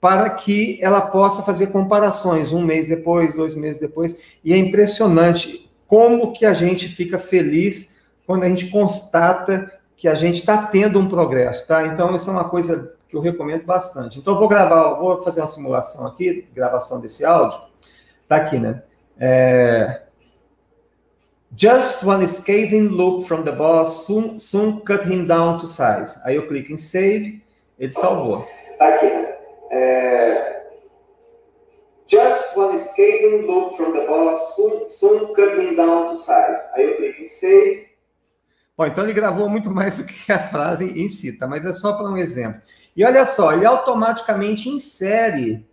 para que ela possa fazer comparações 1 mês depois, 2 meses depois. E é impressionante como que a gente fica feliz quando a gente constata que a gente está tendo um progresso, tá? Então, isso é uma coisa que eu recomendo bastante. Então, vou fazer uma simulação aqui, gravação desse áudio. Tá aqui, né? Just one scathing look from the boss soon cut him down to size. Aí eu clico em save, ele salvou. Tá aqui, né? Just one scathing look from the boss soon cut him down to size. Aí eu clico em save. Bom, então ele gravou muito mais do que a frase em si, tá? Mas é só para um exemplo. E olha só, ele automaticamente insere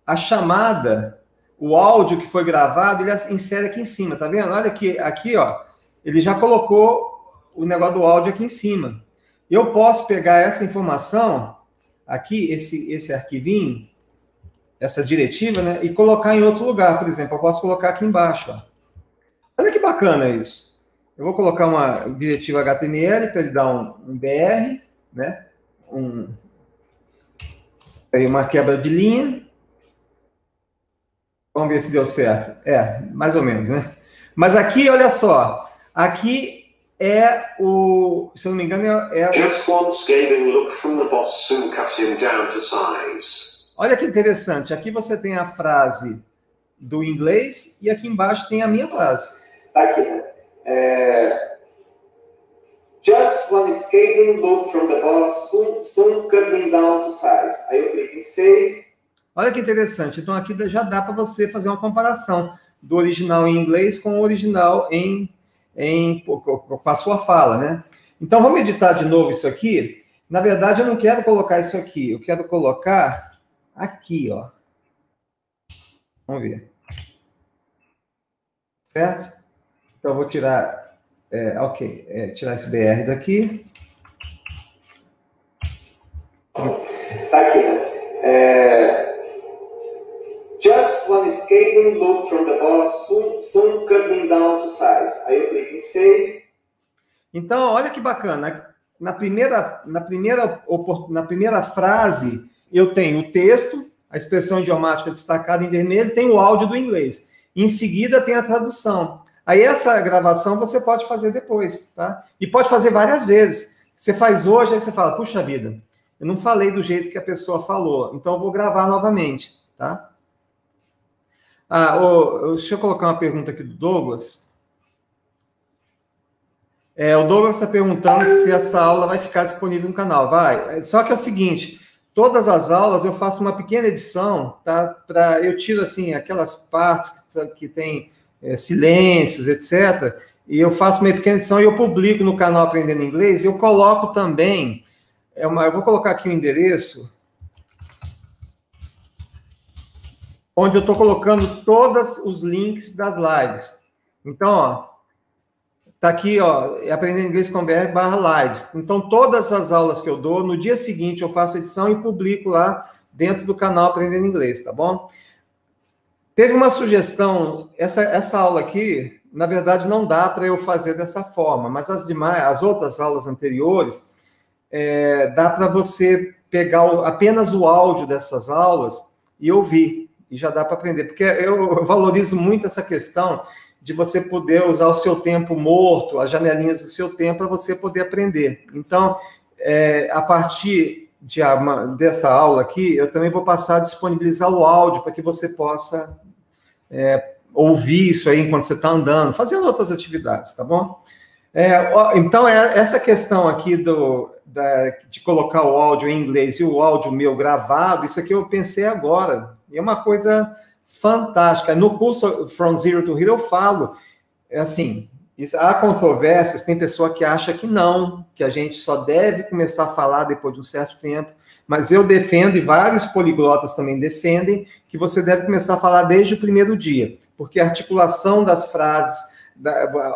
a chamada, o áudio que foi gravado, ele insere aqui em cima, tá vendo? Olha aqui, ó, ele já colocou o negócio do áudio aqui em cima. Eu posso pegar essa informação, aqui, esse arquivinho, essa diretiva, né, e colocar em outro lugar, por exemplo, eu posso colocar aqui embaixo, ó. Olha que bacana isso. Eu vou colocar uma diretiva HTML para ele dar um BR, né? Uma quebra de linha. Vamos ver se deu certo. Mais ou menos, né? Mas aqui, olha só. Aqui se eu não me engano, Just one scathing look from the boss soon cuts him down to size. Olha que interessante. Aqui você tem a frase do inglês e aqui embaixo tem a minha frase. Aqui, né? Just one scathing look from the boss soon cut him down to size. Aí eu clico em save. Olha que interessante. Então aqui já dá para você fazer uma comparação do original em inglês com o original com a sua fala, né? Então vamos editar de novo isso aqui. Na verdade, eu não quero colocar isso aqui. Eu quero colocar aqui, ó. Vamos ver. Certo? Então eu vou tirar... tirar esse BR daqui. Tá aqui, né? Just one scathing look from the boss soon cut him down to size. Aí eu clico em save. Então, olha que bacana. Na primeira frase, eu tenho o texto, a expressão idiomática destacada em vermelho, tem o áudio do inglês. Em seguida, tem a tradução. Aí essa gravação você pode fazer depois, tá? E pode fazer várias vezes. Você faz hoje, aí você fala, puxa vida, eu não falei do jeito que a pessoa falou, então eu vou gravar novamente, tá? Deixa eu colocar uma pergunta aqui do Douglas. O Douglas está perguntando se essa aula vai ficar disponível no canal. Vai. Só que é o seguinte, todas as aulas eu faço uma pequena edição, tá? Eu tiro, assim, aquelas partes que tem silêncios, etc., e eu faço uma pequena edição e eu publico no canal Aprendendo Inglês, e eu coloco também, eu vou colocar aqui o endereço, onde eu estou colocando todos os links das lives. Então, ó, tá aqui, ó, Aprendendo Inglês com BR/lives. Então, todas as aulas que eu dou, no dia seguinte eu faço edição e publico lá dentro do canal Aprendendo Inglês, tá bom? Teve uma sugestão, essa aula aqui, na verdade, não dá para eu fazer dessa forma, mas as outras aulas anteriores, dá para você pegar apenas o áudio dessas aulas e ouvir, e já dá para aprender, porque eu valorizo muito essa questão de você poder usar o seu tempo morto, as janelinhas do seu tempo, para você poder aprender. Então, a partir dessa aula aqui, eu também vou passar a disponibilizar o áudio para que você possa ouvir isso aí enquanto você está andando, fazendo outras atividades, tá bom? Então, essa questão aqui de colocar o áudio em inglês e o áudio meu gravado, isso aqui eu pensei agora, e é uma coisa fantástica. No curso From Zero to Hero eu falo, assim, há controvérsias, tem pessoa que acha que não, que a gente só deve começar a falar depois de um certo tempo, mas eu defendo, e vários poliglotas também defendem, que você deve começar a falar desde o primeiro dia, porque a articulação das frases,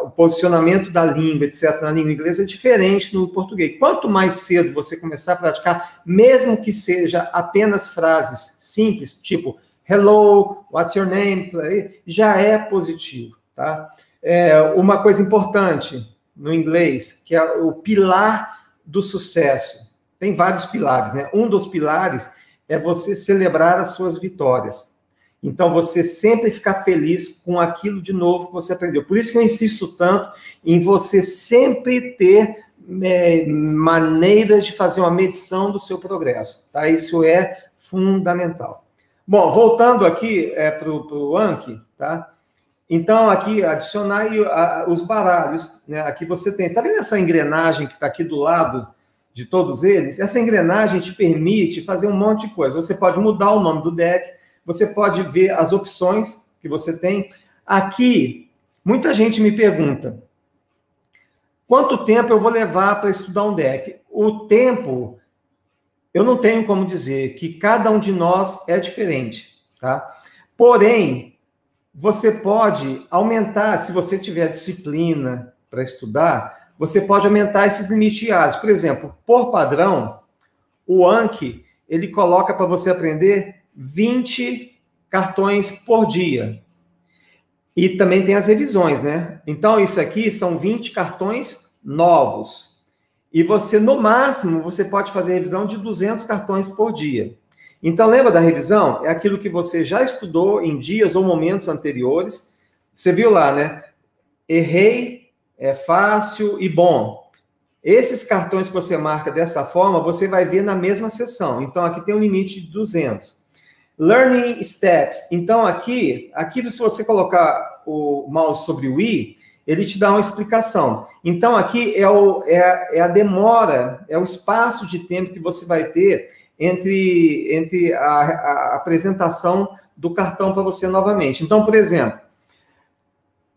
o posicionamento da língua, etc., na língua inglesa é diferente no português. Quanto mais cedo você começar a praticar, mesmo que seja apenas frases simples, tipo hello, what's your name, já é positivo, tá? Uma coisa importante no inglês, que é o pilar do sucesso. Tem vários pilares, né? Um dos pilares é você celebrar as suas vitórias. Então, você sempre ficar feliz com aquilo de novo que você aprendeu. Por isso que eu insisto tanto em você sempre ter maneiras de fazer uma medição do seu progresso, tá? Isso é fundamental. Bom, voltando aqui para o Anki, tá? Então, aqui, adicionar os baralhos, né? Aqui você tem, tá vendo essa engrenagem que está aqui do lado de todos eles? Essa engrenagem te permite fazer um monte de coisa. Você pode mudar o nome do deck, você pode ver as opções que você tem. Aqui, muita gente me pergunta, quanto tempo eu vou levar para estudar um deck? O tempo, eu não tenho como dizer, que cada um de nós é diferente, tá? Porém, você pode aumentar, se você tiver disciplina para estudar, você pode aumentar esses limites diários. Por exemplo, por padrão, o Anki, ele coloca para você aprender 20 cartões por dia. E também tem as revisões, né? Então, isso aqui são 20 cartões novos. E você, no máximo, você pode fazer revisão de 200 cartões por dia. Então, lembra da revisão? É aquilo que você já estudou em dias ou momentos anteriores. Você viu lá, né? Errei, é fácil e bom. Esses cartões que você marca dessa forma, você vai ver na mesma sessão. Então, aqui tem um limite de 200. Learning Steps. Então, aqui se você colocar o mouse sobre o i, ele te dá uma explicação. Então, aqui é a demora, é o espaço de tempo que você vai ter entre a apresentação do cartão para você novamente. Então, por exemplo,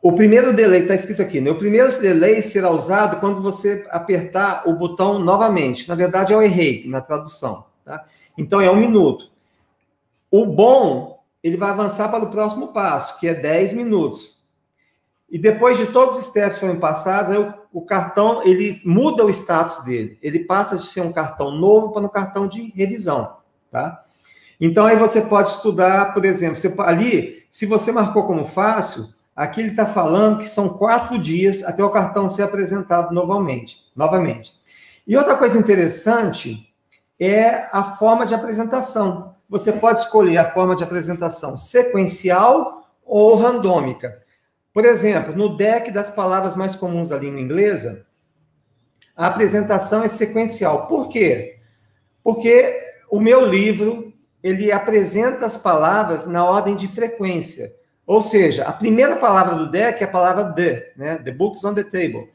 o primeiro delay, está escrito aqui, né? O primeiro delay será usado quando você apertar o botão novamente. Na verdade, eu errei na tradução, tá? Então, é 1 minuto. O bom, ele vai avançar para o próximo passo, que é 10 minutos. E depois de todos os steps forem passados, aí o cartão, ele muda o status dele. Ele passa de ser um cartão novo para um cartão de revisão, tá? Então, aí você pode estudar, por exemplo, ali, se você marcou como fácil, aqui ele está falando que são 4 dias até o cartão ser apresentado novamente. E outra coisa interessante é a forma de apresentação. Você pode escolher a forma de apresentação sequencial ou randômica. Por exemplo, no deck das palavras mais comuns da língua inglesa, a apresentação é sequencial. Por quê? Porque o meu livro, ele apresenta as palavras na ordem de frequência. Ou seja, a primeira palavra do deck é a palavra the, né? The books on the table.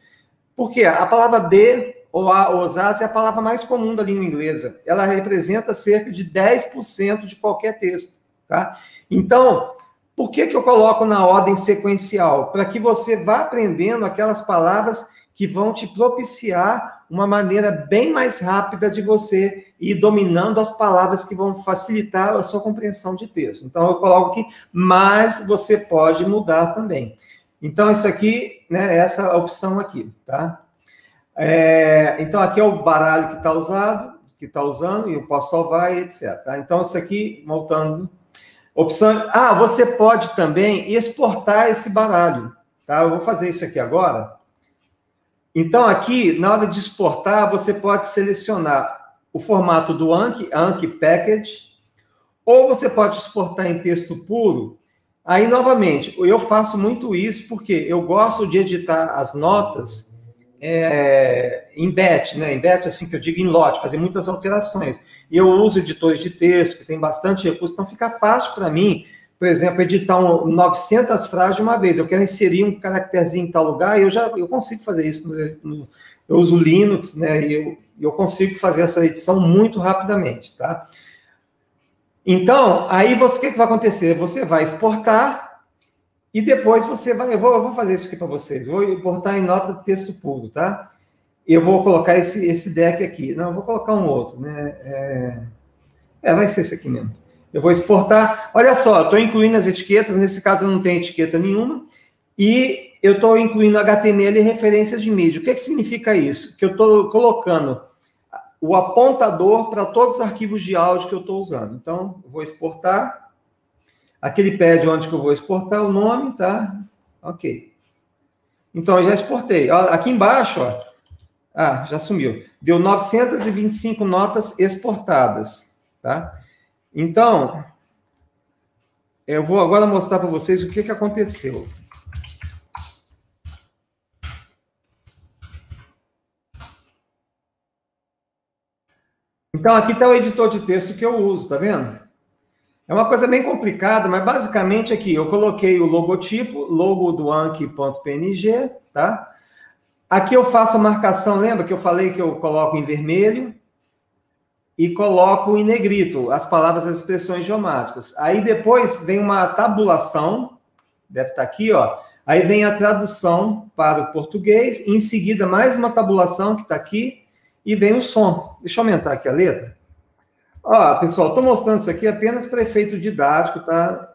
Por quê? A palavra the ou a ou os as é a palavra mais comum da língua inglesa. Ela representa cerca de 10% de qualquer texto, tá? Então, por que eu coloco na ordem sequencial? Para que você vá aprendendo aquelas palavras que vão te propiciar uma maneira bem mais rápida de você ir dominando as palavras que vão facilitar a sua compreensão de texto. Então, eu coloco aqui, mas você pode mudar também. Então, isso aqui, né, essa opção aqui, tá? Então, aqui é o baralho que está usando, e eu posso salvar e etc. Tá? Então, isso aqui, voltando... Opção... você pode também exportar esse baralho, tá? Eu vou fazer isso aqui agora. Então, aqui, na hora de exportar, você pode selecionar o formato do Anki, Anki Package, ou você pode exportar em texto puro. Aí, novamente, eu faço muito isso porque eu gosto de editar as notas em batch, né? Em batch, assim que eu digo, em lote, fazer muitas alterações. E eu uso editores de texto, que tem bastante recurso, então fica fácil para mim, por exemplo, editar 900 frases de uma vez. Eu quero inserir um caracterzinho em tal lugar, e eu consigo fazer isso. Eu uso Linux, né? E eu consigo fazer essa edição muito rapidamente, tá? Então, aí o que vai acontecer? Você vai exportar e depois você vai... Eu vou fazer isso aqui para vocês. Vou importar em nota de texto puro, tá? Eu vou colocar esse deck aqui. Não, eu vou colocar um outro, né? Vai ser esse aqui mesmo. Eu vou exportar. Olha só, estou incluindo as etiquetas. Nesse caso, eu não tenho etiqueta nenhuma. E eu estou incluindo HTML e referências de mídia. O que significa isso? Que eu estou colocando o apontador para todos os arquivos de áudio que eu estou usando. Então, eu vou exportar. Aqui ele pede onde que eu vou exportar o nome, tá? Ok. Então, eu já exportei. Ó, aqui embaixo, ó. Já sumiu. Deu 925 notas exportadas, tá? Então, eu vou agora mostrar para vocês o que aconteceu. Então, aqui está o editor de texto que eu uso, tá vendo? É uma coisa bem complicada, mas basicamente aqui eu coloquei o logotipo, logo do Anki.png, tá? Aqui eu faço a marcação, lembra que eu falei que eu coloco em vermelho e coloco em negrito as palavras e as expressões idiomáticas. Aí depois vem uma tabulação, deve estar aqui, ó. Aí vem a tradução para o português, e em seguida mais uma tabulação que está aqui, e vem o som. Deixa eu aumentar aqui a letra. Ó, pessoal, estou mostrando isso aqui apenas para efeito didático, tá?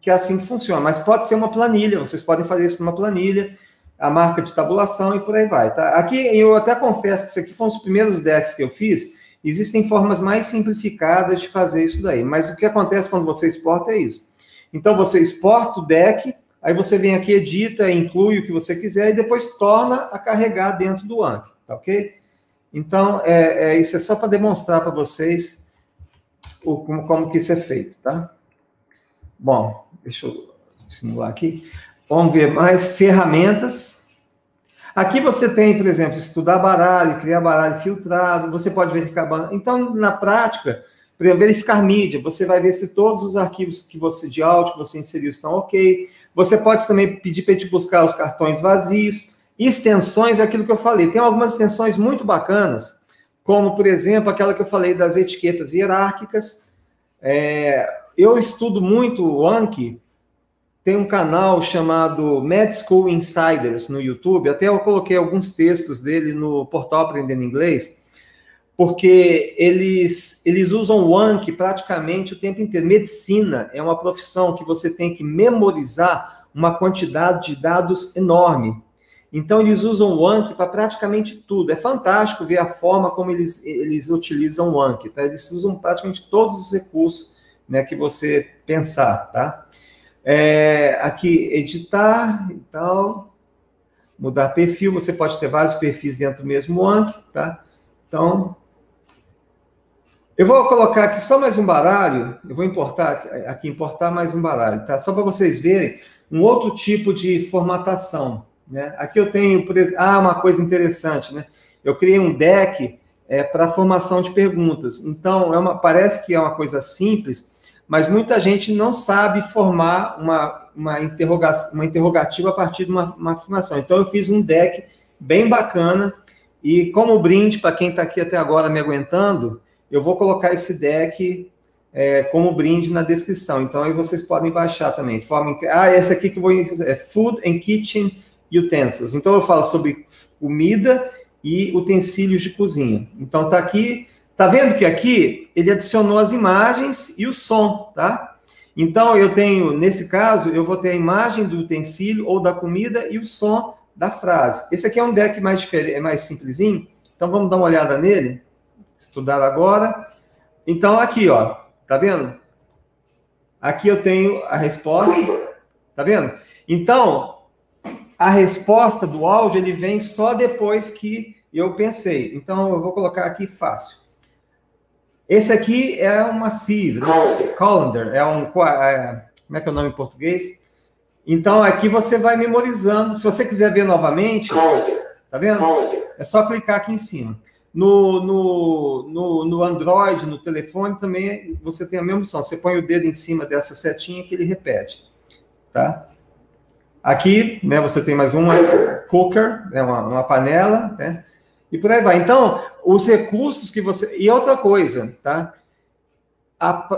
Que é assim que funciona, mas pode ser uma planilha, vocês podem fazer isso numa planilha, a marca de tabulação e por aí vai, tá? Aqui eu até confesso que isso aqui foram os primeiros decks que eu fiz, existem formas mais simplificadas de fazer isso daí, mas o que acontece quando você exporta é isso. Então você exporta o deck, aí você vem aqui, edita, inclui o que você quiser e depois torna a carregar dentro do Anki, tá ok? Então, isso é só para demonstrar para vocês como que isso é feito, tá? Bom, deixa eu simular aqui. Vamos ver mais ferramentas. Aqui você tem, por exemplo, estudar baralho, criar baralho filtrado, você pode verificar baralho. Então, na prática, para verificar mídia, você vai ver se todos os arquivos de áudio que você inseriu estão ok. Você pode também pedir para ele buscar os cartões vazios. Extensões é aquilo que eu falei. Tem algumas extensões muito bacanas, como, por exemplo, aquela que eu falei das etiquetas hierárquicas. Eu estudo muito o Anki. Tem um canal chamado Med School Insiders no YouTube, até eu coloquei alguns textos dele no portal Aprendendo Inglês, porque eles usam o Anki praticamente o tempo inteiro. Medicina é uma profissão que você tem que memorizar uma quantidade de dados enorme. Então, eles usam o Anki para praticamente tudo. É fantástico ver a forma como eles utilizam o Anki, tá? Eles usam praticamente todos os recursos, né, que você pensar, tá? Aqui, editar e tal, mudar perfil, você pode ter vários perfis dentro do mesmo Anki, tá? Então, eu vou colocar aqui só mais um baralho, eu vou importar mais um baralho, tá? Só para vocês verem um outro tipo de formatação, né? Aqui eu tenho, por exemplo, uma coisa interessante, né? Eu criei um deck para formação de perguntas, então parece que é uma coisa simples, mas muita gente não sabe formar uma interrogativa a partir de uma afirmação. Então, eu fiz um deck bem bacana, e como brinde, para quem está aqui até agora me aguentando, eu vou colocar esse deck como brinde na descrição. Então, aí vocês podem baixar também. Esse aqui que eu vou... Food and Kitchen Utensils. Então, eu falo sobre comida e utensílios de cozinha. Então, tá aqui... Tá vendo que aqui ele adicionou as imagens e o som, tá? Então, eu tenho, nesse caso, eu vou ter a imagem do utensílio ou da comida e o som da frase. Esse aqui é um deck mais diferente, mais simplesinho. Então, vamos dar uma olhada nele. Estudar agora. Então, aqui, ó. Tá vendo? Aqui eu tenho a resposta. Tá vendo? Então, a resposta do áudio, ele vem só depois que eu pensei. Então, eu vou colocar aqui fácil. Esse aqui é uma sieve, colander, como é que é o nome em português? Então, aqui você vai memorizando. Se você quiser ver novamente, tá vendo? É só clicar aqui em cima. No Android, no telefone, também você tem a mesma opção. Você põe o dedo em cima dessa setinha que ele repete, tá? Aqui, né, você tem mais uma cooker, né, uma panela, né? E por aí vai. Então, os recursos que você... E outra coisa, tá?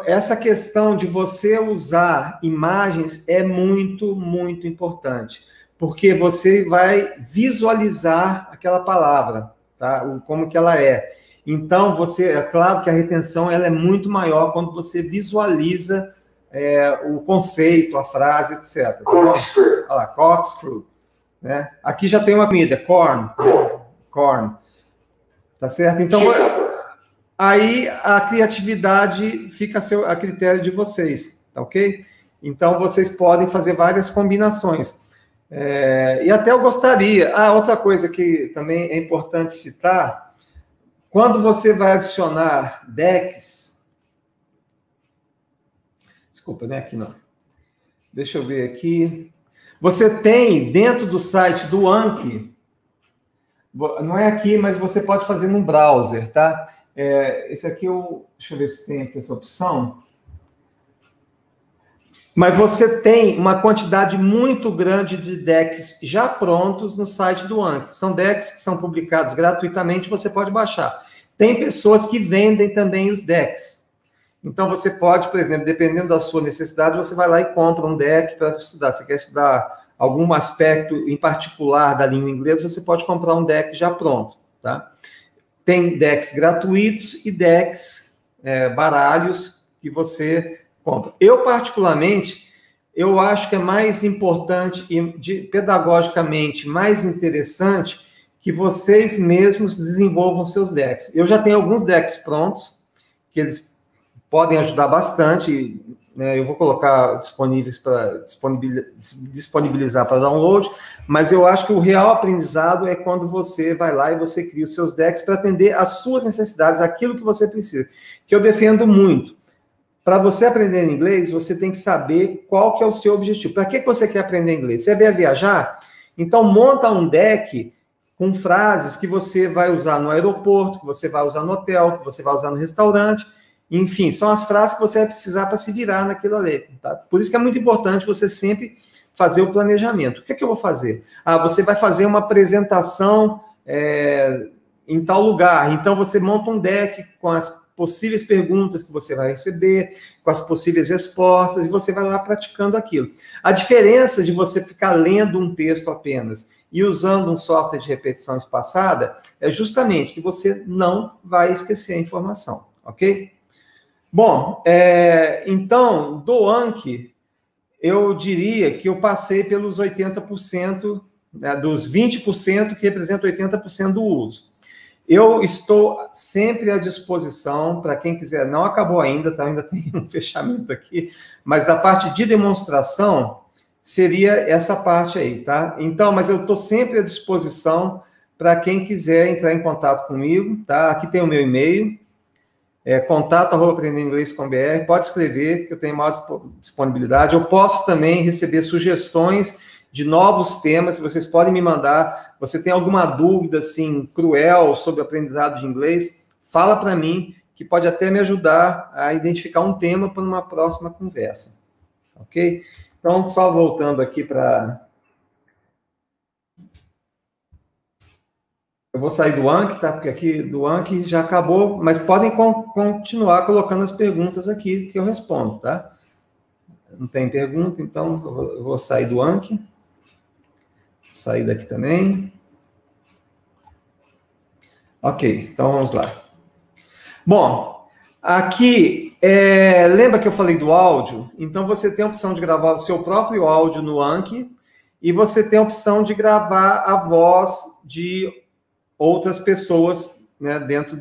Essa questão de você usar imagens é muito, muito importante. Porque você vai visualizar aquela palavra, tá? Como que ela é. Então, é claro que a retenção ela é muito maior quando você visualiza o conceito, a frase, etc. Corkscrew. Então, olha lá, corkscrew. Né? Aqui já tem uma comida, corn. Tá certo? Então, aí a criatividade fica a critério de vocês, tá ok? Então, vocês podem fazer várias combinações. E até eu gostaria... outra coisa que também é importante citar, quando você vai adicionar decks... Desculpa, né? Aqui não. Deixa eu ver aqui. Você tem, dentro do site do Anki, não é aqui, mas você pode fazer no browser, tá? Esse aqui, deixa eu ver se tem aqui essa opção. Mas você tem uma quantidade muito grande de decks já prontos no site do Anki. São decks que são publicados gratuitamente, você pode baixar. Tem pessoas que vendem também os decks. Então, você pode, por exemplo, dependendo da sua necessidade, você vai lá e compra um deck para estudar. Você quer estudar algum aspecto em particular da língua inglesa, você pode comprar um deck já pronto, tá? Tem decks gratuitos e decks, baralhos, que você compra. Eu, particularmente, eu acho que é mais importante e pedagogicamente mais interessante que vocês mesmos desenvolvam seus decks. Eu já tenho alguns decks prontos, que eles podem ajudar bastante, né? Eu vou colocar disponíveis para disponibilizar para download, mas eu acho que o real aprendizado é quando você vai lá e você cria os seus decks para atender às suas necessidades, aquilo que você precisa, que eu defendo muito. Para você aprender inglês, você tem que saber qual que é o seu objetivo. Para que você quer aprender inglês? Você quer viajar? Então, monta um deck com frases que você vai usar no aeroporto, que você vai usar no hotel, que você vai usar no restaurante. Enfim, são as frases que você vai precisar para se virar naquilo ali. Tá? Por isso que é muito importante você sempre fazer o planejamento. O que é que eu vou fazer? Você vai fazer uma apresentação em tal lugar. Então, você monta um deck com as possíveis perguntas que você vai receber, com as possíveis respostas, e você vai lá praticando aquilo. A diferença de você ficar lendo um texto apenas e usando um software de repetição espaçada é justamente que você não vai esquecer a informação, ok? Bom, então, do Anki, eu diria que eu passei pelos 80%, né, dos 20% que representam 80% do uso. Eu estou sempre à disposição para quem quiser. Não acabou ainda, tá? Ainda tem um fechamento aqui, mas da parte de demonstração seria essa parte aí, tá? Então, mas eu estou sempre à disposição para quem quiser entrar em contato comigo, tá? Aqui tem o meu e-mail, contato@aprenderinglês.com.br, pode escrever, que eu tenho maior disponibilidade. Eu posso também receber sugestões de novos temas, vocês podem me mandar. Você tem alguma dúvida, assim, cruel sobre o aprendizado de inglês? Fala para mim, que pode até me ajudar a identificar um tema para uma próxima conversa. Ok? Então, só voltando aqui para... Eu vou sair do Anki, tá? Porque aqui do Anki já acabou, mas podem continuar colocando as perguntas aqui que eu respondo, tá? Não tem pergunta, então eu vou sair do Anki. Sair daqui também. Ok, então vamos lá. Bom, aqui, lembra que eu falei do áudio? Então você tem a opção de gravar o seu próprio áudio no Anki e você tem a opção de gravar a voz de outras pessoas, né, dentro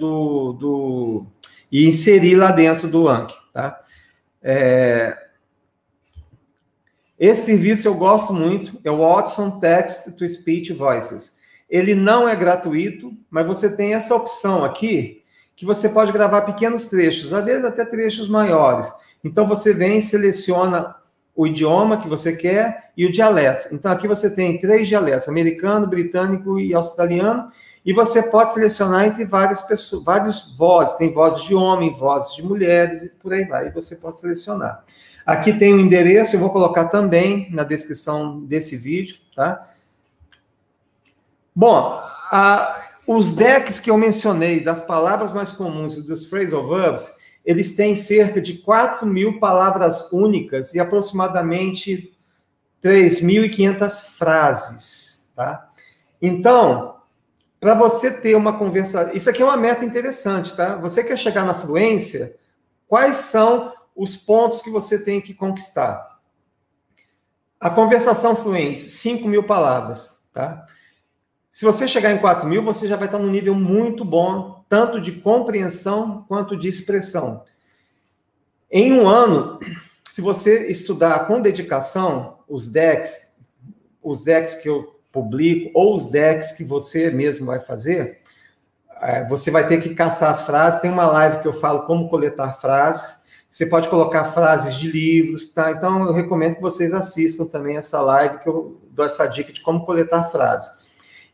e inserir lá dentro do Anki, tá? Esse serviço eu gosto muito, é o Watson Text to Speech Voices. Ele não é gratuito, mas você tem essa opção aqui, que você pode gravar pequenos trechos, às vezes até trechos maiores. Então você vem e seleciona o idioma que você quer e o dialeto. Então aqui você tem 3 dialetos, americano, britânico e australiano, e você pode selecionar entre várias pessoas, várias vozes, tem vozes de homem, vozes de mulheres, e por aí vai, e você pode selecionar. Aqui tem o endereço, eu vou colocar também na descrição desse vídeo, tá? Bom, os decks que eu mencionei, das palavras mais comuns e dos phrasal verbs, eles têm cerca de 4.000 palavras únicas e aproximadamente 3.500 frases, tá? Então, para você ter uma conversa... Isso aqui é uma meta interessante, tá? Você quer chegar na fluência, quais são os pontos que você tem que conquistar? A conversação fluente, 5.000 palavras, tá? Se você chegar em 4.000, você já vai estar num nível muito bom, tanto de compreensão quanto de expressão. Em um ano, se você estudar com dedicação os decks que eu publico, ou os decks que você mesmo vai fazer, você vai ter que caçar as frases. Tem uma live que eu falo como coletar frases. Você pode colocar frases de livros, tá? Então, eu recomendo que vocês assistam também essa live, que eu dou essa dica de como coletar frases.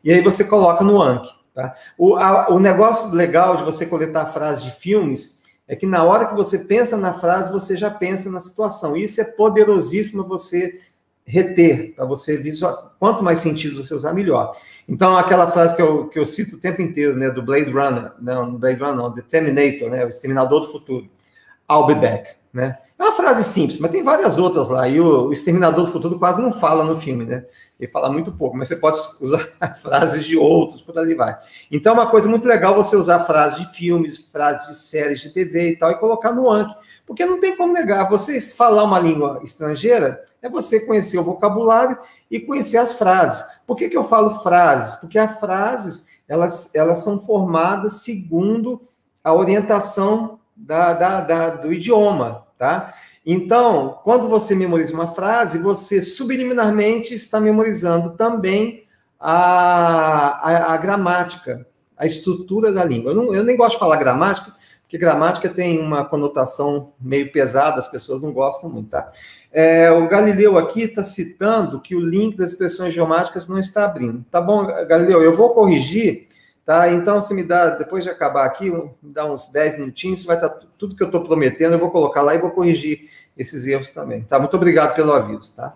E aí você coloca no Anki, tá? O negócio legal de você coletar frases de filmes é que na hora que você pensa na frase, você já pensa na situação. Isso é poderosíssimo você reter, para você visualizar. Quanto mais sentido você usar, melhor. Então, aquela frase que eu cito o tempo inteiro, né, do Blade Runner, não, The Terminator, né, o Exterminador do Futuro. I'll be back, né? É uma frase simples, mas tem várias outras lá. E o Exterminador do Futuro quase não fala no filme, né? Ele fala muito pouco, mas você pode usar frases de outros, por ali vai. Então, é uma coisa muito legal você usar frases de filmes, frases de séries de TV e tal, e colocar no Anki. Porque não tem como negar. Você falar uma língua estrangeira é você conhecer o vocabulário e conhecer as frases. Por que eu falo frases? Porque as frases, elas são formadas segundo a orientação do idioma, tá? Então, quando você memoriza uma frase, você subliminarmente está memorizando também a gramática, a estrutura da língua. Eu nem gosto de falar gramática, porque gramática tem uma conotação meio pesada, as pessoas não gostam muito, tá? O Galileu aqui está citando que o link das expressões idiomáticas não está abrindo. Tá bom, Galileu, eu vou corrigir. Tá? Então, se me dá, depois de acabar aqui, me dá uns 10 minutinhos, vai estar tudo que eu estou prometendo, eu vou colocar lá e vou corrigir esses erros também. Tá? Muito obrigado pelo aviso. Tá?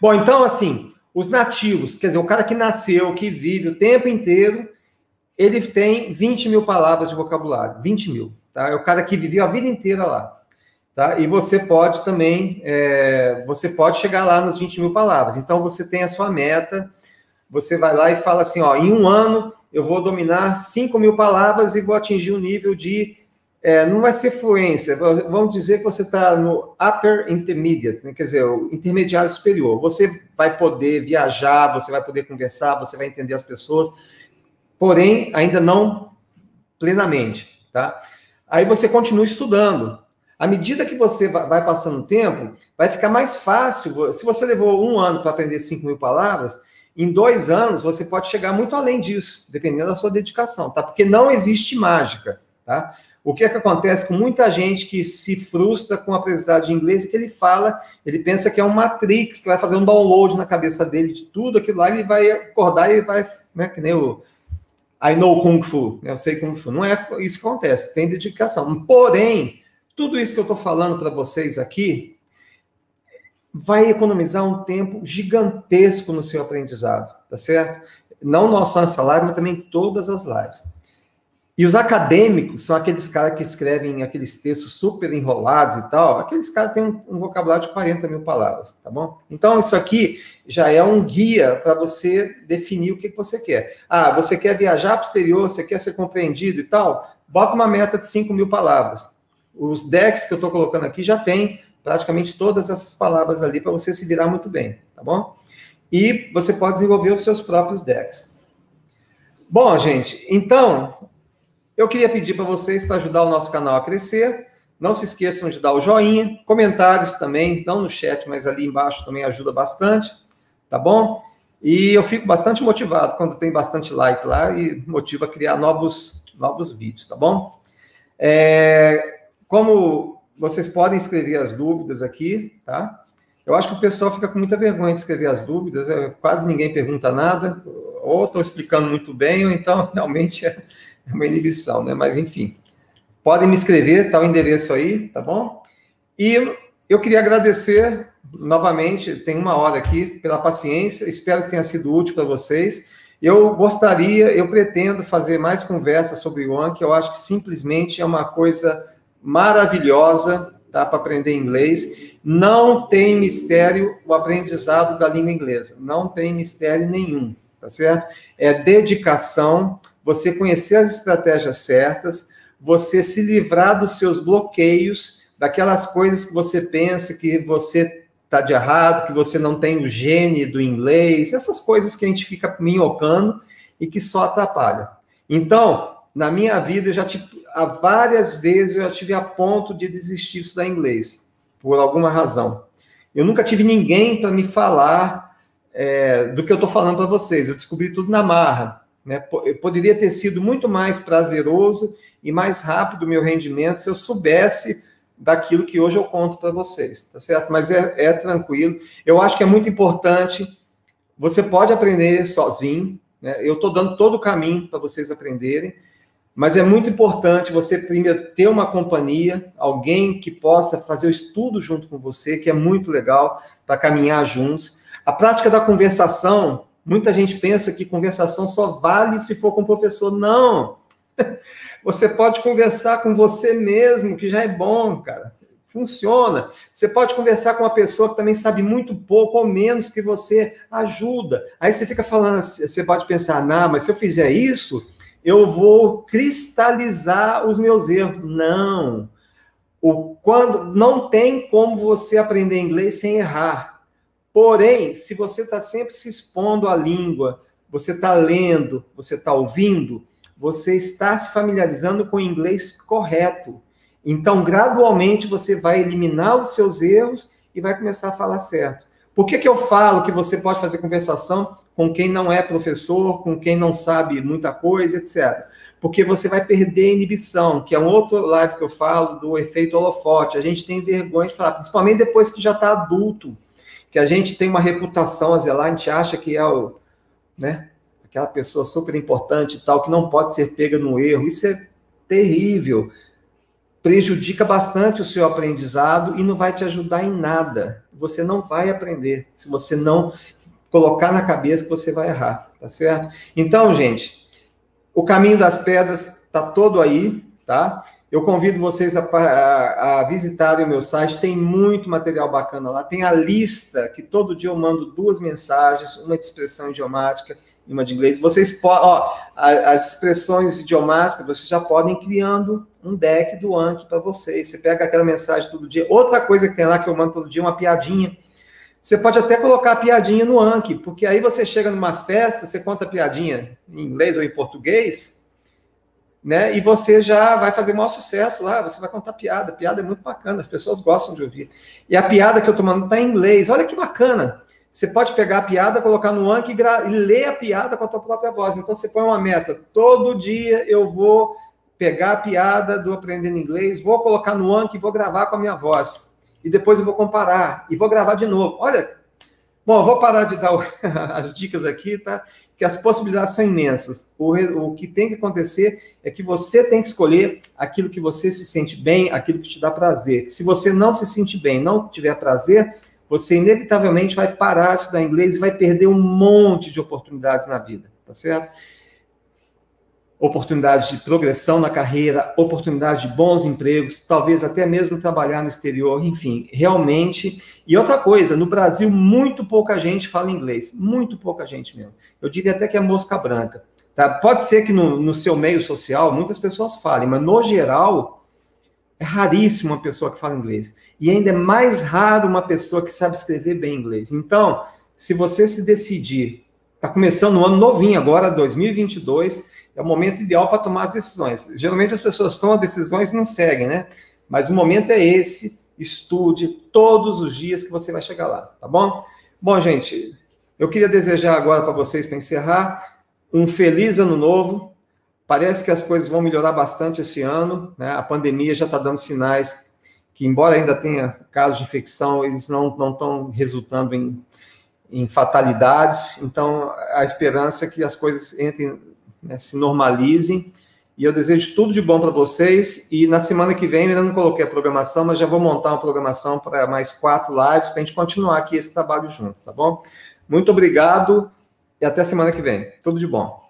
Bom, então, assim, os nativos, quer dizer, o cara que nasceu, que vive o tempo inteiro, ele tem 20.000 palavras de vocabulário, 20.000. Tá? É o cara que viveu a vida inteira lá. Tá? E você pode também, você pode chegar lá nas 20.000 palavras. Então, você tem a sua meta, você vai lá e fala assim, ó, em um ano, eu vou dominar 5.000 palavras e vou atingir um nível de... não vai ser fluência, vamos dizer que você está no upper intermediate, né? Quer dizer, o intermediário superior. Você vai poder viajar, você vai poder conversar, você vai entender as pessoas, porém, ainda não plenamente, tá? Aí você continua estudando. À medida que você vai passando o tempo, vai ficar mais fácil. Se você levou um ano para aprender 5.000 palavras... Em 2 anos, você pode chegar muito além disso, dependendo da sua dedicação, tá? Porque não existe mágica, tá? O que é que acontece com muita gente que se frustra com a aprendizagem de inglês é que ele pensa que é um Matrix, que vai fazer um download na cabeça dele de tudo aquilo lá, ele vai acordar e vai, né, que nem I know Kung Fu, eu sei Kung Fu. Não é isso que acontece, tem dedicação. Porém, tudo isso que eu estou falando para vocês aqui vai economizar um tempo gigantesco no seu aprendizado, tá certo? Não nossa live, mas também todas as lives. E os acadêmicos são aqueles caras que escrevem aqueles textos super enrolados e tal. Aqueles caras têm um vocabulário de 40 mil palavras, tá bom? Então, isso aqui já é um guia para você definir o que você quer. Ah, você quer viajar para o exterior, você quer ser compreendido e tal? Bota uma meta de 5 mil palavras. Os decks que eu estou colocando aqui já tem praticamente todas essas palavras ali para você se virar muito bem, tá bom? E você pode desenvolver os seus próprios decks. Bom, gente, então... eu queria pedir para vocês para ajudar o nosso canal a crescer. Não se esqueçam de dar o joinha, comentários também, não no chat, mas ali embaixo também ajuda bastante, tá bom? E eu fico bastante motivado quando tem bastante like lá e motiva a criar novos vídeos, tá bom? Como vocês podem escrever as dúvidas aqui, tá? Eu acho que o pessoal fica com muita vergonha de escrever as dúvidas, quase ninguém pergunta nada, ou estou explicando muito bem, ou então realmente é uma inibição, né? Mas, enfim, podem me escrever, tá o endereço aí, tá bom? E eu queria agradecer novamente, tem 1 hora aqui, pela paciência, espero que tenha sido útil para vocês. Eu pretendo fazer mais conversas sobre o Anki, eu acho que simplesmente é uma coisa maravilhosa, tá? Para aprender inglês. Não tem mistério o aprendizado da língua inglesa, não tem mistério nenhum, tá certo? É dedicação, você conhecer as estratégias certas, você se livrar dos seus bloqueios, daquelas coisas que você pensa que você está de errado, que você não tem o gene do inglês, essas coisas que a gente fica minhocando e que só atrapalha. Então, na minha vida, há várias vezes eu já tive a ponto de desistir de estudar inglês, por alguma razão. Eu nunca tive ninguém para me falar do que eu estou falando para vocês, eu descobri tudo na marra. Né? Poderia ter sido muito mais prazeroso e mais rápido o meu rendimento se eu soubesse daquilo que hoje eu conto para vocês, tá certo? Mas é tranquilo. Eu acho que é muito importante, você pode aprender sozinho, né? Eu estou dando todo o caminho para vocês aprenderem, mas é muito importante você primeiro ter uma companhia, alguém que possa fazer o estudo junto com você, que é muito legal para caminhar juntos. A prática da conversação, muita gente pensa que conversação só vale se for com o professor. Não! Você pode conversar com você mesmo, que já é bom, cara. Funciona. Você pode conversar com uma pessoa que também sabe muito pouco ou menos que você, ajuda. Aí você fica falando, você pode pensar, não, mas se eu fizer isso, eu vou cristalizar os meus erros. Não. Não tem como você aprender inglês sem errar. Porém, se você está sempre se expondo à língua, você está lendo, você está ouvindo, você está se familiarizando com o inglês correto. Então, gradualmente, você vai eliminar os seus erros e vai começar a falar certo. Por que eu falo que você pode fazer conversação com quem não é professor, com quem não sabe muita coisa, etc. Porque você vai perder a inibição, que é um outro live que eu falo do efeito holofote. A gente tem vergonha de falar, principalmente depois que já está adulto, que a gente tem uma reputação a zelar, a gente acha que é aquela pessoa super importante e tal, que não pode ser pega no erro. Isso é terrível. Prejudica bastante o seu aprendizado e não vai te ajudar em nada. Você não vai aprender se você não colocar na cabeça que você vai errar, tá certo? Então, gente, o caminho das pedras está todo aí, tá? Eu convido vocês a visitarem o meu site, tem muito material bacana lá, tem a lista, que todo dia eu mando 2 mensagens, uma de expressão idiomática e uma de inglês. Vocês podem, as expressões idiomáticas, vocês já podem ir criando um deck do Anki para vocês. Você pega aquela mensagem todo dia. Outra coisa que tem lá que eu mando todo dia, uma piadinha. Você pode até colocar a piadinha no Anki, porque aí você chega numa festa, você conta a piadinha em inglês ou em português, né? E você já vai fazer o maior sucesso lá, você vai contar piada. Piada é muito bacana, as pessoas gostam de ouvir. E a piada que eu estou mandando está em inglês. Olha que bacana. Você pode pegar a piada, colocar no Anki e ler a piada com a tua própria voz. Então você põe uma meta. Todo dia eu vou pegar a piada do Aprendendo Inglês, vou colocar no Anki e vou gravar com a minha voz. E depois eu vou comparar e vou gravar de novo. Olha, Bom, eu vou parar de dar as dicas aqui, tá? Que as possibilidades são imensas. O que tem que acontecer é que você tem que escolher aquilo que você se sente bem, aquilo que te dá prazer. Se você não se sente bem, não tiver prazer, você inevitavelmente vai parar de estudar inglês e vai perder um monte de oportunidades na vida, tá certo? Oportunidades de progressão na carreira, oportunidades de bons empregos, talvez até mesmo trabalhar no exterior, enfim, realmente. E outra coisa, no Brasil, muito pouca gente fala inglês, muito pouca gente mesmo. Eu diria até que é mosca branca. Tá? Pode ser que no seu meio social muitas pessoas falem, mas no geral é raríssimo uma pessoa que fala inglês. E ainda é mais raro uma pessoa que sabe escrever bem inglês. Então, se você se decidir, está começando um ano novinho agora, 2022, é o momento ideal para tomar as decisões. Geralmente as pessoas tomam decisões e não seguem, né? Mas o momento é esse, estude todos os dias que você vai chegar lá, tá bom? Bom, gente, eu queria desejar agora para vocês, para encerrar, um feliz ano novo. Parece que as coisas vão melhorar bastante esse ano, né? A pandemia já está dando sinais que, embora ainda tenha casos de infecção, eles não estão resultando em fatalidades. Então, a esperança é que as coisas entrem, né, se normalizem, e eu desejo tudo de bom para vocês, e na semana que vem, eu ainda não coloquei a programação, mas já vou montar uma programação para mais 4 lives, para a gente continuar aqui esse trabalho junto, tá bom? Muito obrigado, e até semana que vem. Tudo de bom.